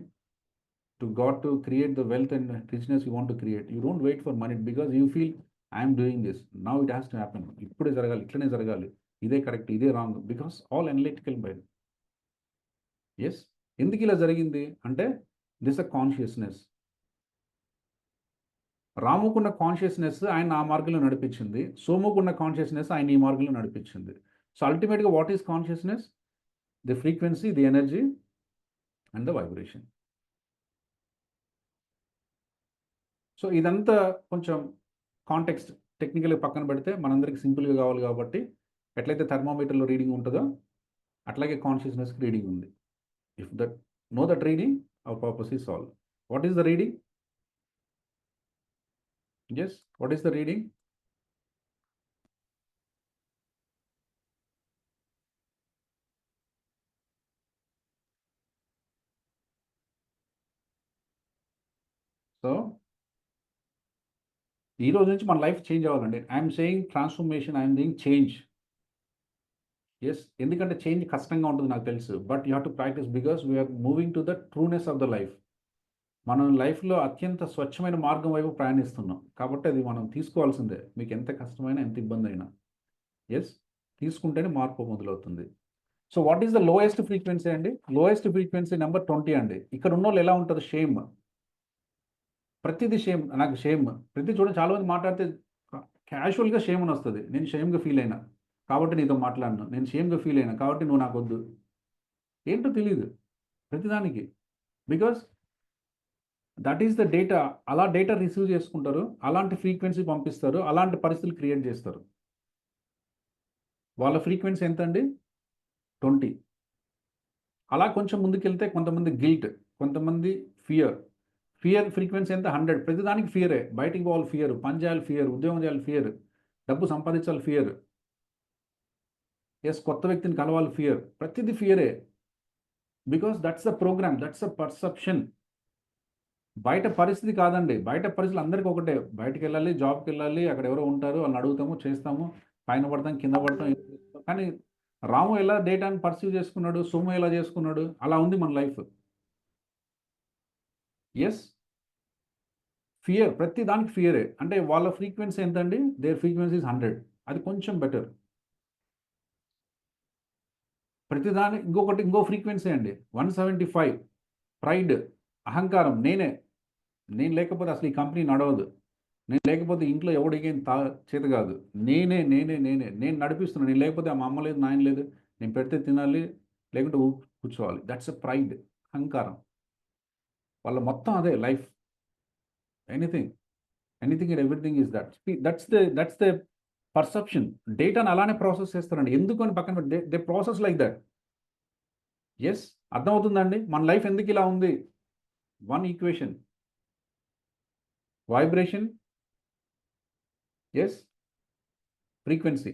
to God to create the wealth and richness you want to create. You don't wait for money because you feel I am doing this. Now it has to happen. ఇప్పుడే జరగాలి, ఇట్లనే జరగాలి, ఇదే correct, ఇదే wrong, because all analytical mind. Yes, ఎందుకు ఇలా జరిగింది అంటే దిస్ అ కాన్షియస్నెస్. రాముకున్న కాన్షియస్నెస్ ఆయన ఆ మార్గంలో నడిపించింది, సోముకున్న కాన్షియస్నెస్ ఆయన ఈ మార్గంలో నడిపించింది. సో అల్టిమేట్గా what is consciousness? The frequency, the energy and the vibration. So ఇదంతా కొంచెం కాంటెక్స్ట్ టెక్నికల్గా పక్కన పెడితే మనందరికి సింపుల్గా కావాలి కాబట్టి ఎట్లయితే థర్మోమీటర్లో రీడింగ్ ఉంటుందో అట్లాగే కాన్షియస్నెస్కి రీడింగ్ ఉంది. If that know that reading, our purpose is solved. What is the reading? Yes, what is the reading? So, ఈ రోజు నుంచి మన లైఫ్ చేంజ్ అవ్వాలండి. I'm saying transformation, I'm saying change. Yes, ఎందుకంటే చేంజ్ కష్టంగా ఉంటుంది నాకు తెలుసు, but you have to practise because we're moving to the trueness of the life. మనం లైఫ్లో అత్యంత స్వచ్ఛమైన మార్గం వైపు ప్రయాణిస్తున్నాం కాబట్టి అది మనం తీసుకోవాల్సిందే, మీకు ఎంత కష్టమైనా ఎంత ఇబ్బంది అయినా. ఎస్, తీసుకుంటేనే మార్పు మొదలవుతుంది. So what is the lowest frequency అండి? లోయెస్ట్ ఫ్రీక్వెన్సీ నెంబర్ 20 అండి. ఇక్కడ ఉన్న వాళ్ళు ఎలా ఉంటుంది? షేమ్. ప్రతిదీ షేమ్, నాకు షేమ్. ప్రతి చూడండి చాలామంది మాట్లాడితే క్యాజువల్గా షేమ్ అని వస్తుంది. నేను షేమ్గా ఫీల్ అయినా కాబట్టి నీతో మాట్లాడను, నేను షేమ్గా ఫీల్ అయినా కాబట్టి నువ్వు నాకు వద్దు. ఏంటో తెలియదు ప్రతిదానికి. Because that is the data. అలా డేటా రిసీవ్ చేసుకుంటారు, అలాంటి ఫ్రీక్వెన్సీ పంపిస్తారు, అలాంటి పరిస్థితులు క్రియేట్ చేస్తారు. వాళ్ళ ఫ్రీక్వెన్సీ ఎంత అండి? 20. అలా కొంచెం ముందుకెళ్తే కొంతమంది గిల్ట్, కొంతమంది ఫియర్. ఫియర్ ఫ్రీక్వెన్సీ ఎంత? 100. ప్రతిదానికి ఫియరే. బయటికి పోవాలి ఫియర్, పని చేయాలి ఫియర్, ఉద్యోగం చేయాలి ఫియర్, డబ్బు సంపాదించాలి ఫియర్, ఎస్ కొత్త వ్యక్తిని కలవాలి ఫియర్, ప్రతిదీ ఫియరే. Because that's the program, that's the perception. బయట పరిస్థితి కాదండి, బయట పరిస్థితులు అందరికీ ఒకటే. బయటకు వెళ్ళాలి, జాబ్కి వెళ్ళాలి, అక్కడ ఎవరో ఉంటారు, వాళ్ళని అడుగుతాము, చేస్తాము, పైన పడతాం, కింద పడతాం. కానీ రాము ఎలా డేటాను పర్సీవ్ చేసుకున్నాడు, సోము ఎలా చేసుకున్నాడు, అలా ఉంది మన లైఫ్. ఎస్, ఫియర్, ప్రతి దానికి ఫియరే. అంటే వాళ్ళ ఫ్రీక్వెన్సీ ఎంతండి? Their frequency is 100. అది కొంచెం బెటర్. ప్రతిదాని ఇంకో ఫ్రీక్వెన్సీ అండి 175. ప్రైడ్, అహంకారం. నేను లేకపోతే అసలు ఈ కంపెనీ నడవదు, నేను లేకపోతే ఇంట్లో ఎవడికేం చేత కాదు, నేను నడిపిస్తున్నాను, నేను లేకపోతే మా అమ్మ లేదు, నాయన లేదు, నేను పెడితే తినాలి, లేకుంటే కూర్చోవాలి. దట్స్ ఎ ప్రైడ్, అహంకారం. వాళ్ళ మొత్తం అదే life. Anything and everything is that's the perception. డేటాను అలానే ప్రాసెస్ చేస్తారండి. ఎందుకు అని పక్కన they process like that. Yes, అర్థమవుతుందండి మన లైఫ్ ఎందుకు ఇలా ఉంది? One equation, vibration, yes, frequency.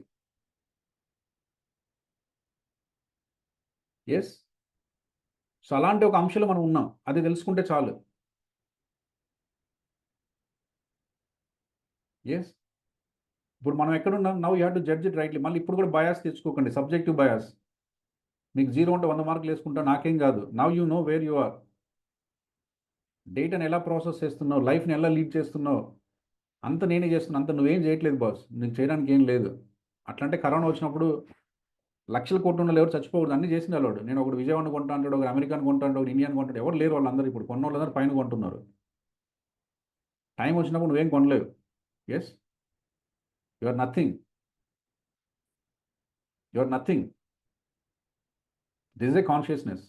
Yes, so అలాంటి ఒక అంశంలో మనం ఉన్నాం, అది తెలుసుకుంటే చాలు. ఎస్, ఇప్పుడు మనం ఎక్కడున్నాం? Now you have to judge it rightly. మళ్ళీ ఇప్పుడు కూడా బయాస్ తెచ్చుకోకండి, సబ్జెక్టివ్ బయాస్. మీకు 0 ఉంటే 100 మార్కులు వేసుకుంటా, నాకేం కాదు. Now you know where you are. డేటాని ఎలా ప్రాసెస్ చేస్తున్నావు, లైఫ్ని ఎలా లీడ్ చేస్తున్నావు, అంత నేనే చేస్తున్నా, అంత నువ్వేం చేయట్లేదు బాస్, నీకు చేయడానికి ఏం లేదు. అట్లంటే కరోనా వచ్చినప్పుడు లక్షల కోట్లు ఉన్న ఎవరు చచ్చిపోకూడదు, అన్నీ చేసిన వాళ్ళు. నేను ఒకటి విజయవాడ కొంటా అంటాడు, ఒక అమెరికాని కొంటా అంటాడు, ఒక ఇండియాని కొంటాడు, ఎవరు లేరు వాళ్ళందరూ. ఇప్పుడు కొన్న వాళ్ళందరూ పైన కొంటున్నారు. టైం వచ్చినప్పుడు నువ్వేం కొనలేవు. Yes, you are nothing. You are nothing. This is a consciousness.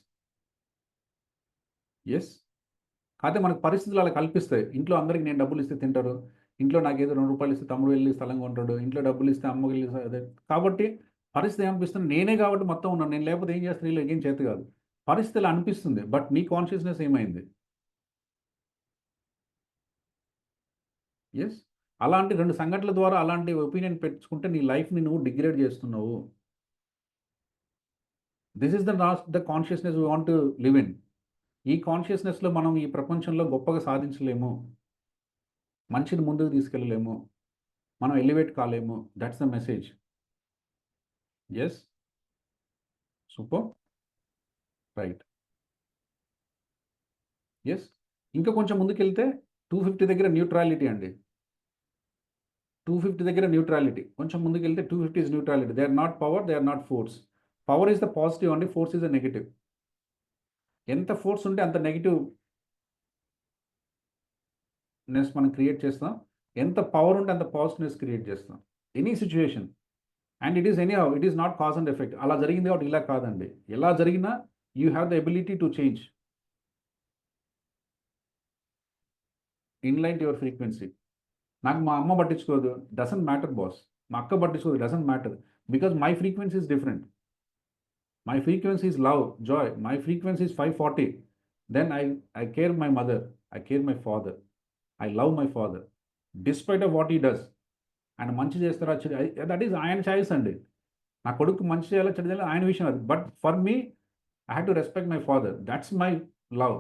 Yes. కాకపోతే మనకు పరిస్థితులు అలా కల్పిస్తాయి. ఇంట్లో అందరికి నేను డబ్బులు ఇస్తే తింటారు. ఇంట్లో నాకేదో ₹2 ఇస్తే తమ్ముడు వెళ్ళి స్థలం కొంటాడు. ఇంట్లో డబ్బులు ఇస్తే అమ్మ వెళ్ళి అదే. కాబట్టి పరిస్థితి ఏమనిపిస్తుంది, నేనే కాబట్టి మొత్తం ఉన్నాను. నేను లేకపోతే ఏం చేస్తాను, వీళ్ళకి ఏం చేత కాదు. పరిస్థితి ఇలా అనిపిస్తుంది. బట్ నీ కాన్షియస్‌నెస్ ఏమైంది? యెస్. అలాంటి 2 సంఘటనల ద్వారా అలాంటి ఒపీనియన్ పెంచుకుంటే నీ లైఫ్‌ని నువ్వు డిగ్రేడ్ చేస్తున్నావు. This is the consciousness we want to live in. ఈ కాన్షియస్‌నెస్‌లో మనం ఈ ప్రపంచంలో గొప్పగా సాధించలేము. మంచిని ముందుకు తీసుకెళ్ళలేము. మనం ఎలివేట్ కాలేము. That's the message. Yes. Super. Right. Yes. ఇంకా కొంచెం ముందుకెళ్తే 250 దగ్గర న్యూట్రాలిటీ అండి. 250 దగ్గర న్యూట్రాలిటీ. కొంచెం ముందుకెళ్తే 250 is neutrality. They are not power, they are not force. Power is the positive అండి. Force is the negative. ఎంత ఫోర్స్ ఉంటే అంత నెగెటివ్‌నెస్ మనం క్రియేట్ చేస్తాం. ఎంత పవర్ ఉంటే అంత పాజిటివ్‌నెస్ క్రియేట్ చేస్తాం. Any situation. And it is anyhow. It is not cause and effect. అలా జరిగింది కాబట్టి ఇలా కాదండి. ఎలా జరిగినా you have the ability to change. Inline to your frequency. నాకు మా అమ్మ పట్టించుకోదు. Doesn't matter boss. మా అక్క పట్టించుకోదు. Doesn't matter. Because my frequency is different. My frequency is love, joy. My frequency is 540. Then I care my mother. I care my father. I love my father. Despite of what he does. ఆయన మంచి చేస్తారా that is ఆయన choice అండి. నా కొడుకు మంచి చేయాలో చెడు చేయాలో ఆయన విషయం అది. But for me I have to respect my father. That's my love.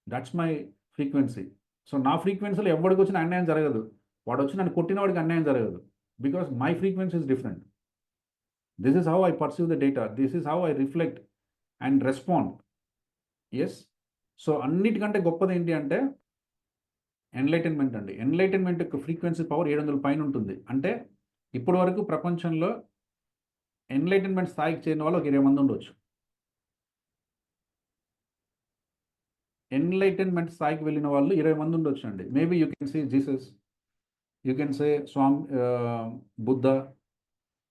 That's my frequency. So నా ఫ్రీక్వెన్సీలో ఎవరికి వచ్చిన అన్యాయం జరగదు. వాడు వచ్చి నన్ను కొట్టిన వాడికి అన్యాయం జరగదు. Because my frequency is different. This is how I perceive the data. This is how I reflect and respond. Yes. So అన్నిటికంటే గొప్పది ఏంటి అంటే ఎన్లైటన్మెంట్ అండి. ఎన్లైటన్మెంట్ యొక్క ఫ్రీక్వెన్సీ పవర్ 700 పైన ఉంటుంది. అంటే ఇప్పటి వరకు ప్రపంచంలో ఎన్లైటన్మెంట్ స్థాయికి చేరిన వాళ్ళు ఒక 20 మంది ఉండొచ్చు. ఎన్లైటన్మెంట్ స్థాయికి వెళ్ళిన వాళ్ళు 20 మంది ఉండొచ్చు అండి. Maybe you can say Jesus, you can say Swami, Buddha,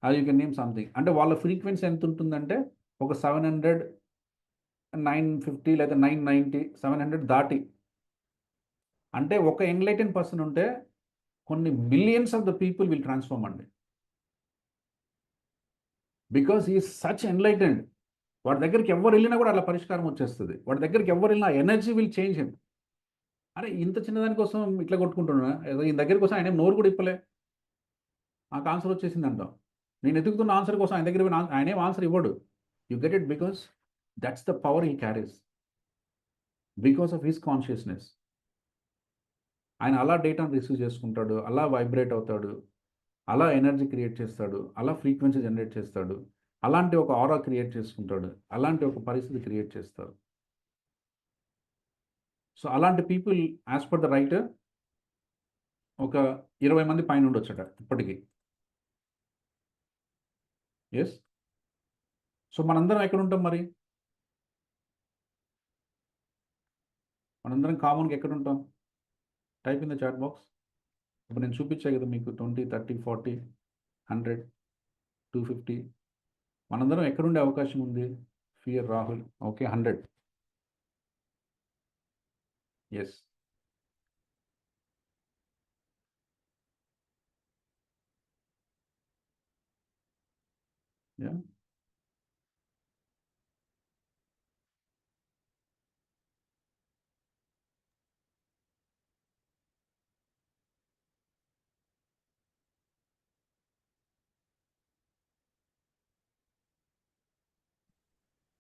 or you can name something. అంటే వాళ్ళ ఫ్రీక్వెన్సీ ఎంత ఉంటుందంటే ఒక 700, 950 లేదా 990, 700 దాటి. అంటే ఒక ఎన్లైటెన్ పర్సన్ ఉంటే కొన్ని billions of the people will transform అండి. Because he is such enlightened. వాడి దగ్గరికి ఎవరు వెళ్ళినా కూడా అలా పరిష్కారం వచ్చేస్తుంది. వాడి దగ్గరికి ఎవరు వెళ్ళినా ఎనర్జీ విల్ చేంజ్ హిమ్. అరే ఇంత చిన్నదాని కోసం ఇట్లా కొట్టుకుంటున్నా, ఈ దగ్గర కోసం ఆయన నోరు కూడా ఇప్పలే, నాకు ఆన్సర్ వచ్చేసింది అంటాం. నేను ఎదుగుతున్న ఆన్సర్ కోసం ఆయన దగ్గర ఆయన ఏం ఆన్సర్ ఇవ్వడు. You get it because that's the power he carries. Because of his consciousness. ఆయన అలా డేటాను రిసీవ్ చేసుకుంటాడు, అలా వైబ్రేట్ అవుతాడు, అలా ఎనర్జీ క్రియేట్ చేస్తాడు, అలా ఫ్రీక్వెన్సీ జనరేట్ చేస్తాడు, అలాంటి ఒక ఆరా క్రియేట్ చేసుకుంటాడు, అలాంటి ఒక పరిస్థితి క్రియేట్ చేస్తారు. సో అలాంటి people as per the writer ఒక 20 మంది పైన ఉండొచ్చట ఇప్పటికీ. ఎస్. సో మనందరం ఎక్కడ ఉంటాం మరి? మనందరం కామన్గా ఎక్కడ ఉంటాం? Type in the chat box. ఇప్పుడు నేను చూపించా కదా మీకు 20, 30, 40, 100, 250. మనందరం ఎక్కడుండే అవకాశం ఉంది? Fear Rahul. Okay, 100. Yes. Yeah.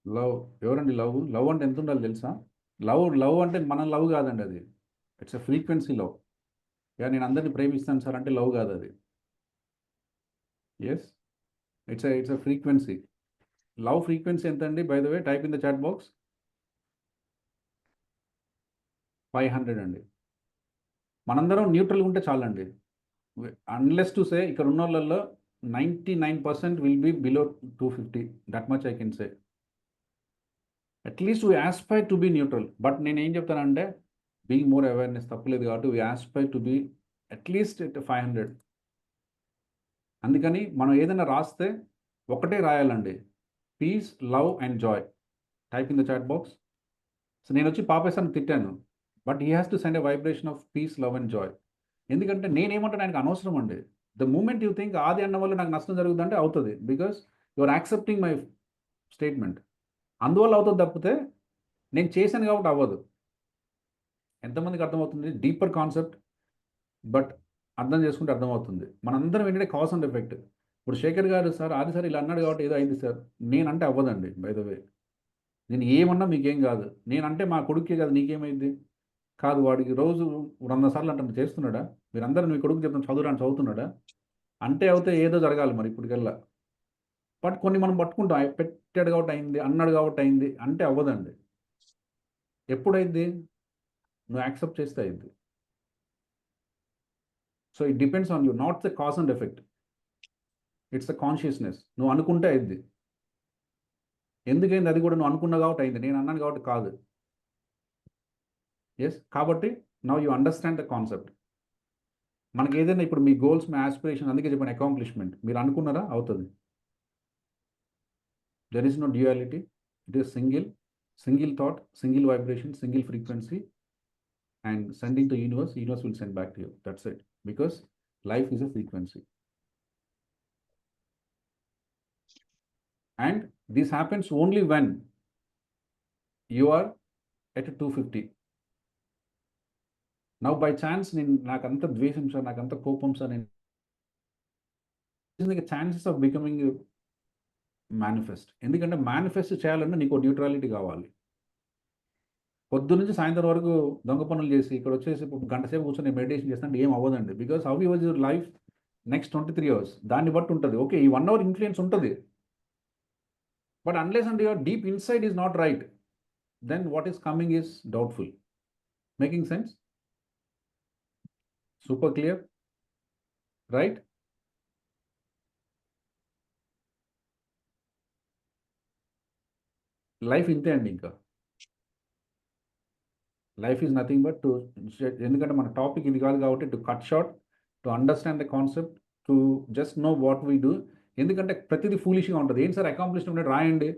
Love ఎవరండి? లవ్ లవ్ అంటే ఎంత ఉండాలి తెలుసా? లవ్ అంటే మన లవ్ కాదండి అది. It's a frequency love. Yeah, నేను అందరినీ ప్రేమిస్తాను సార్ అంటే లవ్ కాదు అది. Yes. It's a frequency. Love frequency ఎంత అండి? By the way type in the chat box. 500 అండి. మనందరం న్యూట్రల్గా ఉంటే చాలండి. అన్లెస్ టు సే ఇక్కడ ఉన్న వాళ్ళల్లో 99% will be below 250. That much I can say. At least we aspire to be neutral. But నేను ఏం చెప్తానంటే బీయింగ్ మోర్ అవేర్నెస్ తప్పలేదు కాబట్టి we aspire to be at least 500. అందుకని మనం ఏదైనా రాస్తే ఒకటే రాయాలండి. Peace, love and joy. Type in the chat box. So నేను వచ్చి పాపేసాను తిట్టాను, but he has to send a vibration of peace, love and joy. ఎందుకంటే నేనేమంటాను ఆయనకు అనవసరం అండి. ద మూమెంట్ యూ థింక్ ఆది అన్న వల్ల నాకు నష్టం జరుగుతుందంటే అవుతుంది, because you are accepting my statement. అందువల్ల అవుతుంది తప్పితే నేను చేశాను కాబట్టి అవ్వదు. ఎంతమందికి అర్థమవుతుంది? డీపర్ కాన్సెప్ట్, బట్ అర్థం చేసుకుంటే అర్థమవుతుంది. మనందరం ఏంటంటే కాజ్ అండ్ ఎఫెక్ట్. ఇప్పుడు శేఖర్ గారు సార్ ఆది సార్ ఇలా అన్నాడు కాబట్టి ఏదో అయింది సార్, నేనంటే అవ్వదండి. బై ద వే నేను ఏమన్నా మీకేం కాదు, నేనంటే మా కొడుకే కాదు నీకేమైంది కాదు, వాడికి రోజు 100 సార్లు అంటే చేస్తున్నాడా? మీరందరూ మీ కొడుకు చెప్తాను చదువురాని చదువుతున్నాడా? అంటే అవుతే ఏదో జరగాలి మరి ఇప్పటికల్లా. బట్ కొన్ని మనం పట్టుకుంటాం, పెట్టాడు కాబట్టి అయింది, అన్నాడు కాబట్టి అయింది అంటే అవ్వదండి. ఎప్పుడైంది? నువ్వు యాక్సెప్ట్ చేస్తే అయింది. So it depends on you, not the cause and effect. It's the consciousness. నువ్వు అనుకుంటే అయింది. ఎందుకైంది? అది కూడా నువ్వు అనుకున్నావు కాబట్టి అయింది, నేను అన్నాను కాబట్టి కాదు. ఎస్, కాబట్టి now you understand the concept. మనకి ఏదైనా ఇప్పుడు మీ గోల్స్, మీ ఆస్పిరేషన్, అందుకే చెప్పాను అకాంప్లిష్మెంట్. మీరు అనుకున్నారా? అవుతుంది. There is no duality. It is single thought, single vibration, single frequency, and sending to universe will send back to you. That's it. Because life is a frequency. And this happens only when you are at a 250. Now by chance, nakanta dvesham sir, nakanta kopam sir, the chances of becoming manifest. ఎందుకంటే manifest చేయాలంటే నీకు neutrality కావాలి. పొద్దు నుంచి సాయంత్రం వరకు దొంగ పనులు చేసి ఇక్కడ వచ్చేసి గంట సేపు కూర్చొని మెడిటేషన్ చేస్తుంటే ఏం అవ్వదండి. Because how you was your life next 23 hours దాన్ని బట్టి ఉంటుంది. ఓకే, ఈ 1 hour ఇన్ఫ్లుయెన్స్ ఉంటుంది, but unless and your deep inside is not right, then what is coming is doubtful. Making sense? Super clear, right? Life ఇంతే అండి. ఇంకా life is nothing but to, ఎందుకంటే మన టాపిక్ ఇది కాదు కాబట్టి, to cut short, to understand the concept, to just know what we do. ఎందుకంటే ప్రతిదీ ఫూలిష్గా ఉంటుంది. ఏం సార్ అకాంప్లిష్మెంట్ రాయండి,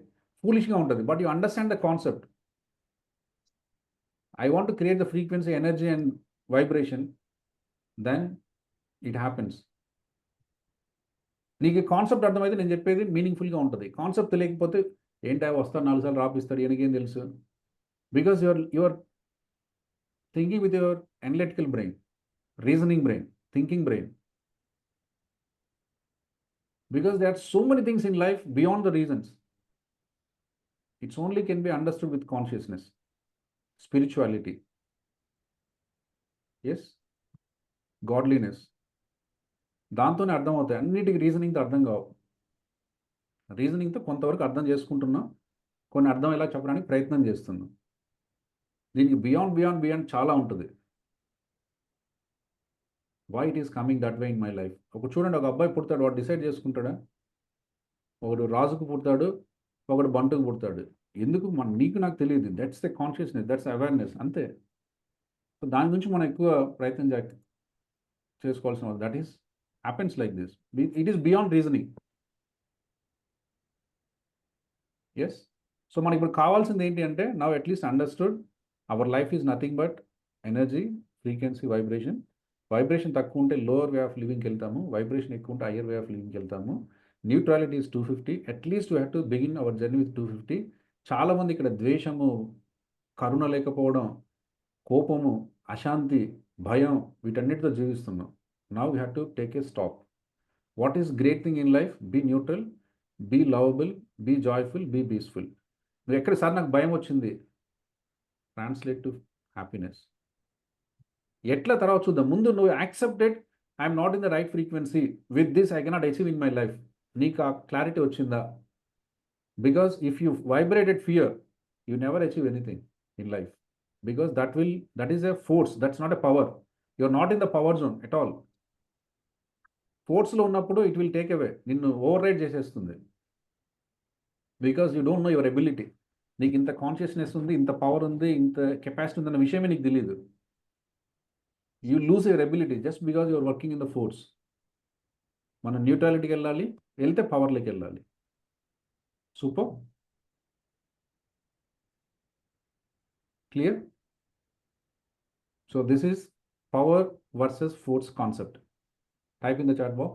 ఫూలిష్గా ఉంటుంది, but you understand the concept. I want to create the frequency, energy and vibration, then it happens. నీకు concept అర్థమైతే నేను చెప్పేది మీనింగ్ఫుల్గా ఉంటుంది. కాన్సెప్ట్ తెలియకపోతే ఏంటి వస్తాడు 4 సార్లు రాపిస్తాడు, ఎనకేం తెలుసు? Because your thinking with your analytical brain, reasoning brain, thinking brain. Because there are so many things in life beyond the reasons. It's only can be understood with consciousness, spirituality, yes, godliness. దాంతోనే అర్థం అవుతాయి. అన్నిటికీ రీజనింగ్తో అర్థం కావు. రీజనింగ్తో కొంతవరకు అర్థం చేసుకుంటున్నాం, కొన్ని అర్థం ఎలా చెప్పడానికి ప్రయత్నం చేస్తున్నాం. దీనికి బియాండ్ చాలా ఉంటుంది. Why it is coming that way in my life. ఒక చూడండి, ఒక అబ్బాయి పుడతాడు, వాడు డిసైడ్ చేసుకుంటాడా? ఒకడు రాజుకు పుడతాడు, ఒకడు బంటుకు పుడతాడు. ఎందుకు? నీకు నాకు తెలియదు. That's the consciousness, that's awareness, అంతే. సో దాని గురించి మనం ఎక్కువ ప్రయత్నం చేసుకోవాల్సిన, that is happens like this. It is beyond reasoning. Yes. So మనకి ఇప్పుడు కావాల్సింది ఏంటి అంటే, now at least understood our life is nothing but energy, frequency, vibration. Vibration తక్కువ ఉంటే లోవర్ వే ఆఫ్ లివింగ్కి వెళ్తాము, వైబ్రేషన్ ఎక్కువ ఉంటే హయ్యర్ వే ఆఫ్ లివింగ్కి వెళ్తాము. Neutrality is 250. At least we have to begin our journey with 250. చాలామంది ఇక్కడ ద్వేషము, కరుణ లేకపోవడం, కోపము, అశాంతి, భయం, వీటన్నిటితో జీవిస్తున్నాం. Now we have to take a stop. What is great thing in life? Be neutral, be lovable, be joyful, be peaceful. నువ్వు ఎక్కడిసారి నాకు భయం వచ్చింది, ట్రాన్స్లేట్ టు హ్యాపీనెస్. ఎట్లా తర్వాత చూద్దాం. ముందు నువ్వు accepted I'm not in the right frequency, with this I cannot achieve in my life. నీకు ఆ క్లారిటీ వచ్చిందా? Because if you vibrated fear, you never achieve anything in life. Because that is a force, that's not a power. You are not in the power zone at all. ఫోర్స్లో ఉన్నప్పుడు it will take away, నిన్ను override చేసేస్తుంది. Because you don't know your ability. నీకు ఇంత consciousness ఉంది, ఇంత power ఉంది, ఇంత కెపాసిటీ ఉందన్న విషయమే నీకు తెలియదు. You lose your ability just because your working in the force. మనం న్యూట్రాలిటీకి వెళ్ళాలి, వెళ్తే పవర్లోకి వెళ్ళాలి. Super. Clear? So this is power versus force concept. Type in the chat box.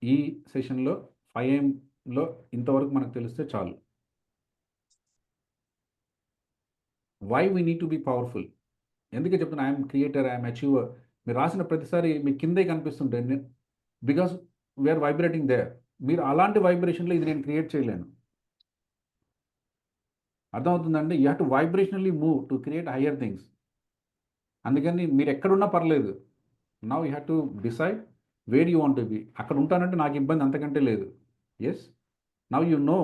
ఈ సెషన్లో 5 AM ఇంతవరకు మనకు తెలిస్తే చాలు. Why we need to be powerful. ఎందుకే చెప్తున్నా ఐఎమ్ క్రియేటర్, ఐఎమ్ అచీవర్. మీరు రాసిన ప్రతిసారి మీ కిందే కనిపిస్తుంటాయి. Because we are vibrating there. మీరు అలాంటి వైబ్రేషన్లో ఇది నేను క్రియేట్ చేయలేను. అర్థమవుతుందండి? You have to vibrationally move to create higher things. అందుకని మీరు ఎక్కడున్నా పర్లేదు. Now you have to decide where you want to be. అక్కడ ఉంటానంటే నాకు ఇబ్బంది అంతకంటే లేదు. Yes, now you know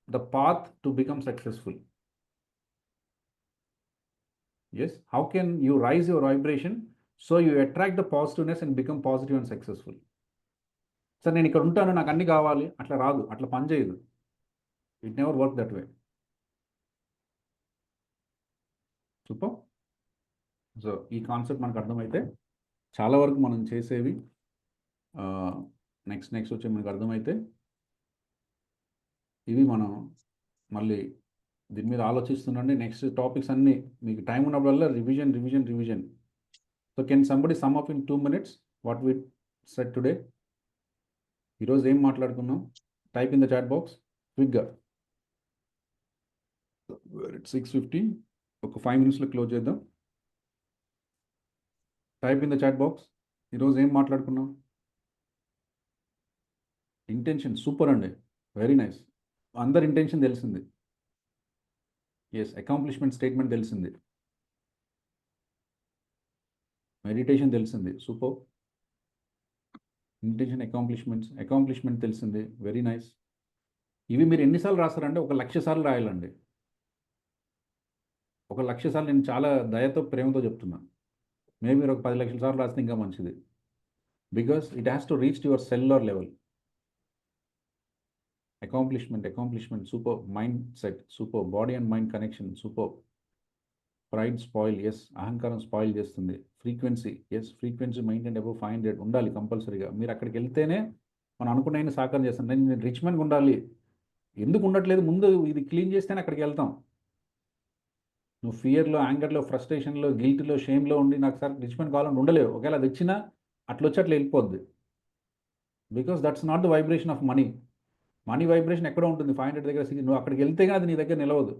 the path to become successful. Yes, how can you rise your vibration so you attract the positiveness and become positive and successful? Sir నేను ఇక్కడ ఉంటాను, నాకు అన్ని కావాలి, అట్లా రాదు, అట్లా పని చేయదు. It never work that way. Super. So ఈ కాన్సెప్ట్ మనకు అర్థమైతే చాలా వరకు మనం చేసేవి నెక్స్ట్ వచ్చి మనకు అర్థమైతే ఇవి మనం మళ్ళీ దీని మీద ఆలోచిస్తుండండి. నెక్స్ట్ టాపిక్స్ అన్నీ మీకు టైం ఉన్నప్పుడల్లా revision. So can somebody sum up in 2 minutes what we set today. ఈరోజు ఏం మాట్లాడుకున్నాం? Type in the chat box క్విక్గా. 6:50, ఒక 5 minutesలో క్లోజ్ చేద్దాం. Type in the chat box. ఈరోజు ఏం మాట్లాడుకున్నాం? ఇంటెన్షన్ సూపర్ అండి, వెరీ నైస్. అందరి ఇంటెన్షన్ తెలిసింది. ఎస్, అకాంప్లిష్మెంట్ స్టేట్మెంట్ తెలిసింది, మెడిటేషన్ తెలిసింది, సూపర్. ఇంటెన్షన్, అకాంప్లిష్మెంట్ తెలిసింది, వెరీ నైస్. ఇవి మీరు ఎన్నిసార్లు రాస్తారంటే 1,00,000 సార్లు రాయాలండి. 1,00,000 సార్లు. నేను చాలా దయతో ప్రేమతో చెప్తున్నా. మేబీ మీరు ఒక 10,00,000 సార్లు రాస్తే ఇంకా మంచిది. Because it has to reach your cellular level. Accomplishment super. Mind set super. Body and mind connection super. Pride spoil, yes, అహంకారం స్పాయిల్ చేస్తుంది. Frequency, yes, frequency maintain above 500 ఉండాలి కంపల్సరీగా. మీరు అక్కడికి వెళ్తేనే మనం అనుకున్న సాకారం చేస్తాం. నేను రిచ్మెంట్ ఉండాలి, ఎందుకు ఉండట్లేదు? ముందు ఇది క్లీన్ చేస్తేనే అక్కడికి వెళ్తాం. నువ్వు ఫియర్లో, యాంగర్లో, ఫ్రస్ట్రేషన్లో, గిల్ట్లో, షేమ్లో ఉండి నాకు సార్ రిచ్మెంట్ కావాలని ఉండలేవు. ఒకవేళ అది వచ్చినా అట్లా వచ్చి అట్లా వెళ్ళిపోద్ది. Because that's not the vibration of money. Money vibration ఎక్కడ ఉంటుంది? 500 దగ్గర. నువ్వు అక్కడికి వెళ్తే కానీ అది నీ దగ్గర నిలవదు.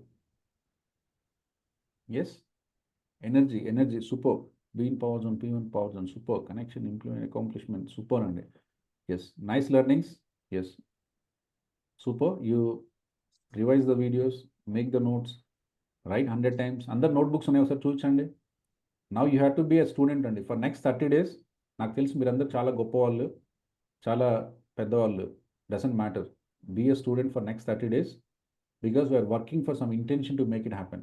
Yes, energy super. Been power zone, P1 power zone super. Connection, implement, accomplishment super అండి. Yes, nice learnings. Yes, super. You revise the videos, make the notes, write 100 times. అందరు నోట్బుక్స్ ఉన్నాయి, ఒకసారి చూపించండి. Now you have to be a student అండి for next 30 days. నాకు తెలిసి మీరందరూ చాలా గొప్పవాళ్ళు, చాలా పెద్దవాళ్ళు. Doesn't matter. Be a student for next 30 days because we are working for some intention to make it happen.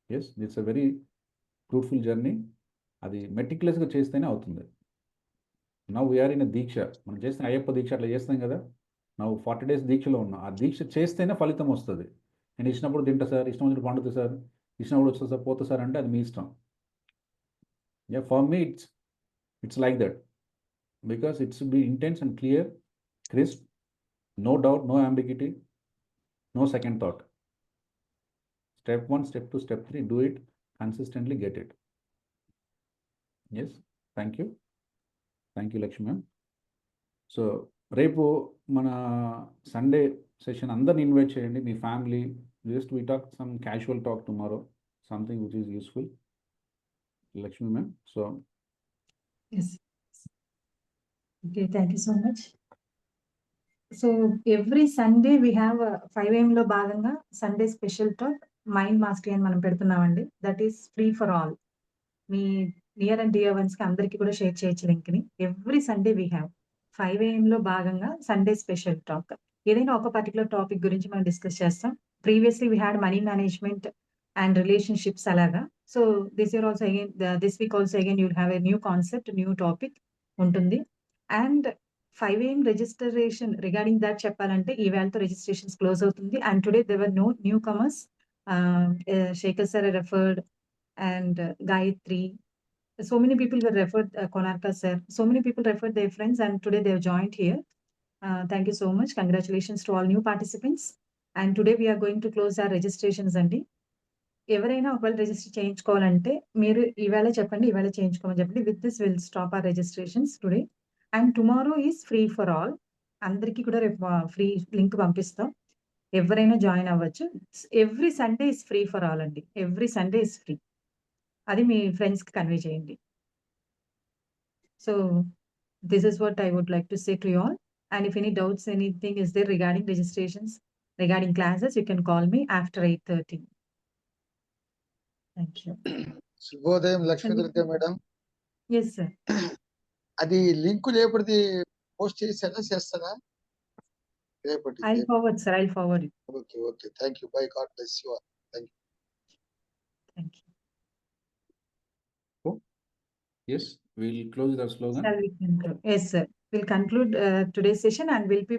Yes, it's a very fruitful journey. అది మెటిక్యులస్గా చేస్తేనే అవుతుంది. నవ్ వీఆర్ ఇన్ దీక్ష. మనం చేస్తే అయ్యప్ప దీక్ష అట్లా చేస్తాం కదా. నవ్వు 40 days దీక్షలో ఉన్నాం. ఆ దీక్ష చేస్తేనే ఫలితం వస్తుంది. నేను ఇచ్చినప్పుడు తింటా సార్, ఇష్టం వచ్చినప్పుడు పండుతుంది సార్, ఇచ్చినప్పుడు వస్తుంది సార్, పోతా సార్ అంటే అది మీ ఇష్టం. Yeah, for me it's like that. Because it's be intense and clear, crisp. No doubt, no ambiguity, no second thought. Step 1, step 2, step 3, do it consistently, get it. Yes, thank you, Lakshmi ma'am. So రేపు మన Sunday session అందరిని invite చేయండి, మీ family. Just we talk some casual talk tomorrow, something which is useful. Lakshmi ma'am, so Yes. Okay, thank you so much. So every Sunday we have 5 AM లో భాగంగా Sunday special talk mind mastery అని మనం పెడుతున్నామండి. That is free for all. మీ near and dear ones కి అందరికీ కూడా share చేయొచ్చు లింక్ ని. Every Sunday we have 5 AM లో భాగంగా సండే స్పెషల్ టాక్. ఏదైనా ఒక పర్టికులర్ టాపిక్ గురించి మనం డిస్కస్ చేస్తాం. Previously we had money management and relationships అలాగా. So this year also again, this week also again you'll have a new concept, new topic ఉంటుంది. And 5 AM registration regarding that చెప్పాలంటే ఈ వేళతో registrations close అవుతుంది. And today there were no newcomers. Shekhar sir referred and Gayatri. So many people were referred, Konarka sir. So many people referred their friends and today they have joined here. Thank you so much. Congratulations to all new participants. And today we are going to close our registrations, Andy. ఎవరైనా ఒకవేళ register చేయించుకోవాలంటే మీరు ఈవేళ చెప్పండి, ఈవేళ చేయించుకోమని చెప్పండి. With this will stop our registrations today. And tomorrow is free for all. అందరికీ కూడా రేపు ఫ్రీ లింక్ పంపిస్తాం. ఎవరైనా జాయిన్ అవ్వచ్చు. Every Sunday is free for all అండి. Every Sunday is free. అది మీ ఫ్రెండ్స్‌కి కన్వే చేయండి. So this is what I would like to say to you all. And if any doubts, anything is there regarding registrations, regarding classes, you can call me after 8:30. Thank you. శుభోదయం Lakshmi Durga madam. Yes, sir. అది link రేపటిది post చేస్తారా రేపటి? I'll forward, sir. I'll forward it. Okay thank you. By God bless you. Thank you. Yes, we'll close the slogan. Shall we conclude? Yes, sir. We'll conclude today's session and we'll be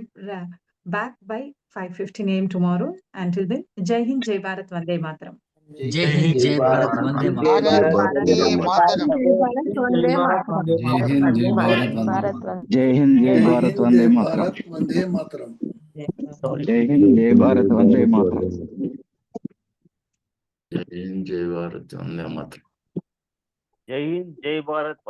back by 5:15 AM tomorrow. Until then, Jai Hind, Jai Bharat, Vande Mataram. జై హింద్, జై భారత్, వందే మాతరం. వందే మాతరం. జై భారత్ వందే మాతరం. జై హింద్, జై భారత్, వందే మాతరం. జై హింద్, జై భారత్, వందే మాతరం. వందే మాతరం. జై హింద్, జై భారత్, వందే మాతరం. జై హింద్, జై భారత్, వందే మాతరం. జై హింద్, జై భారత్.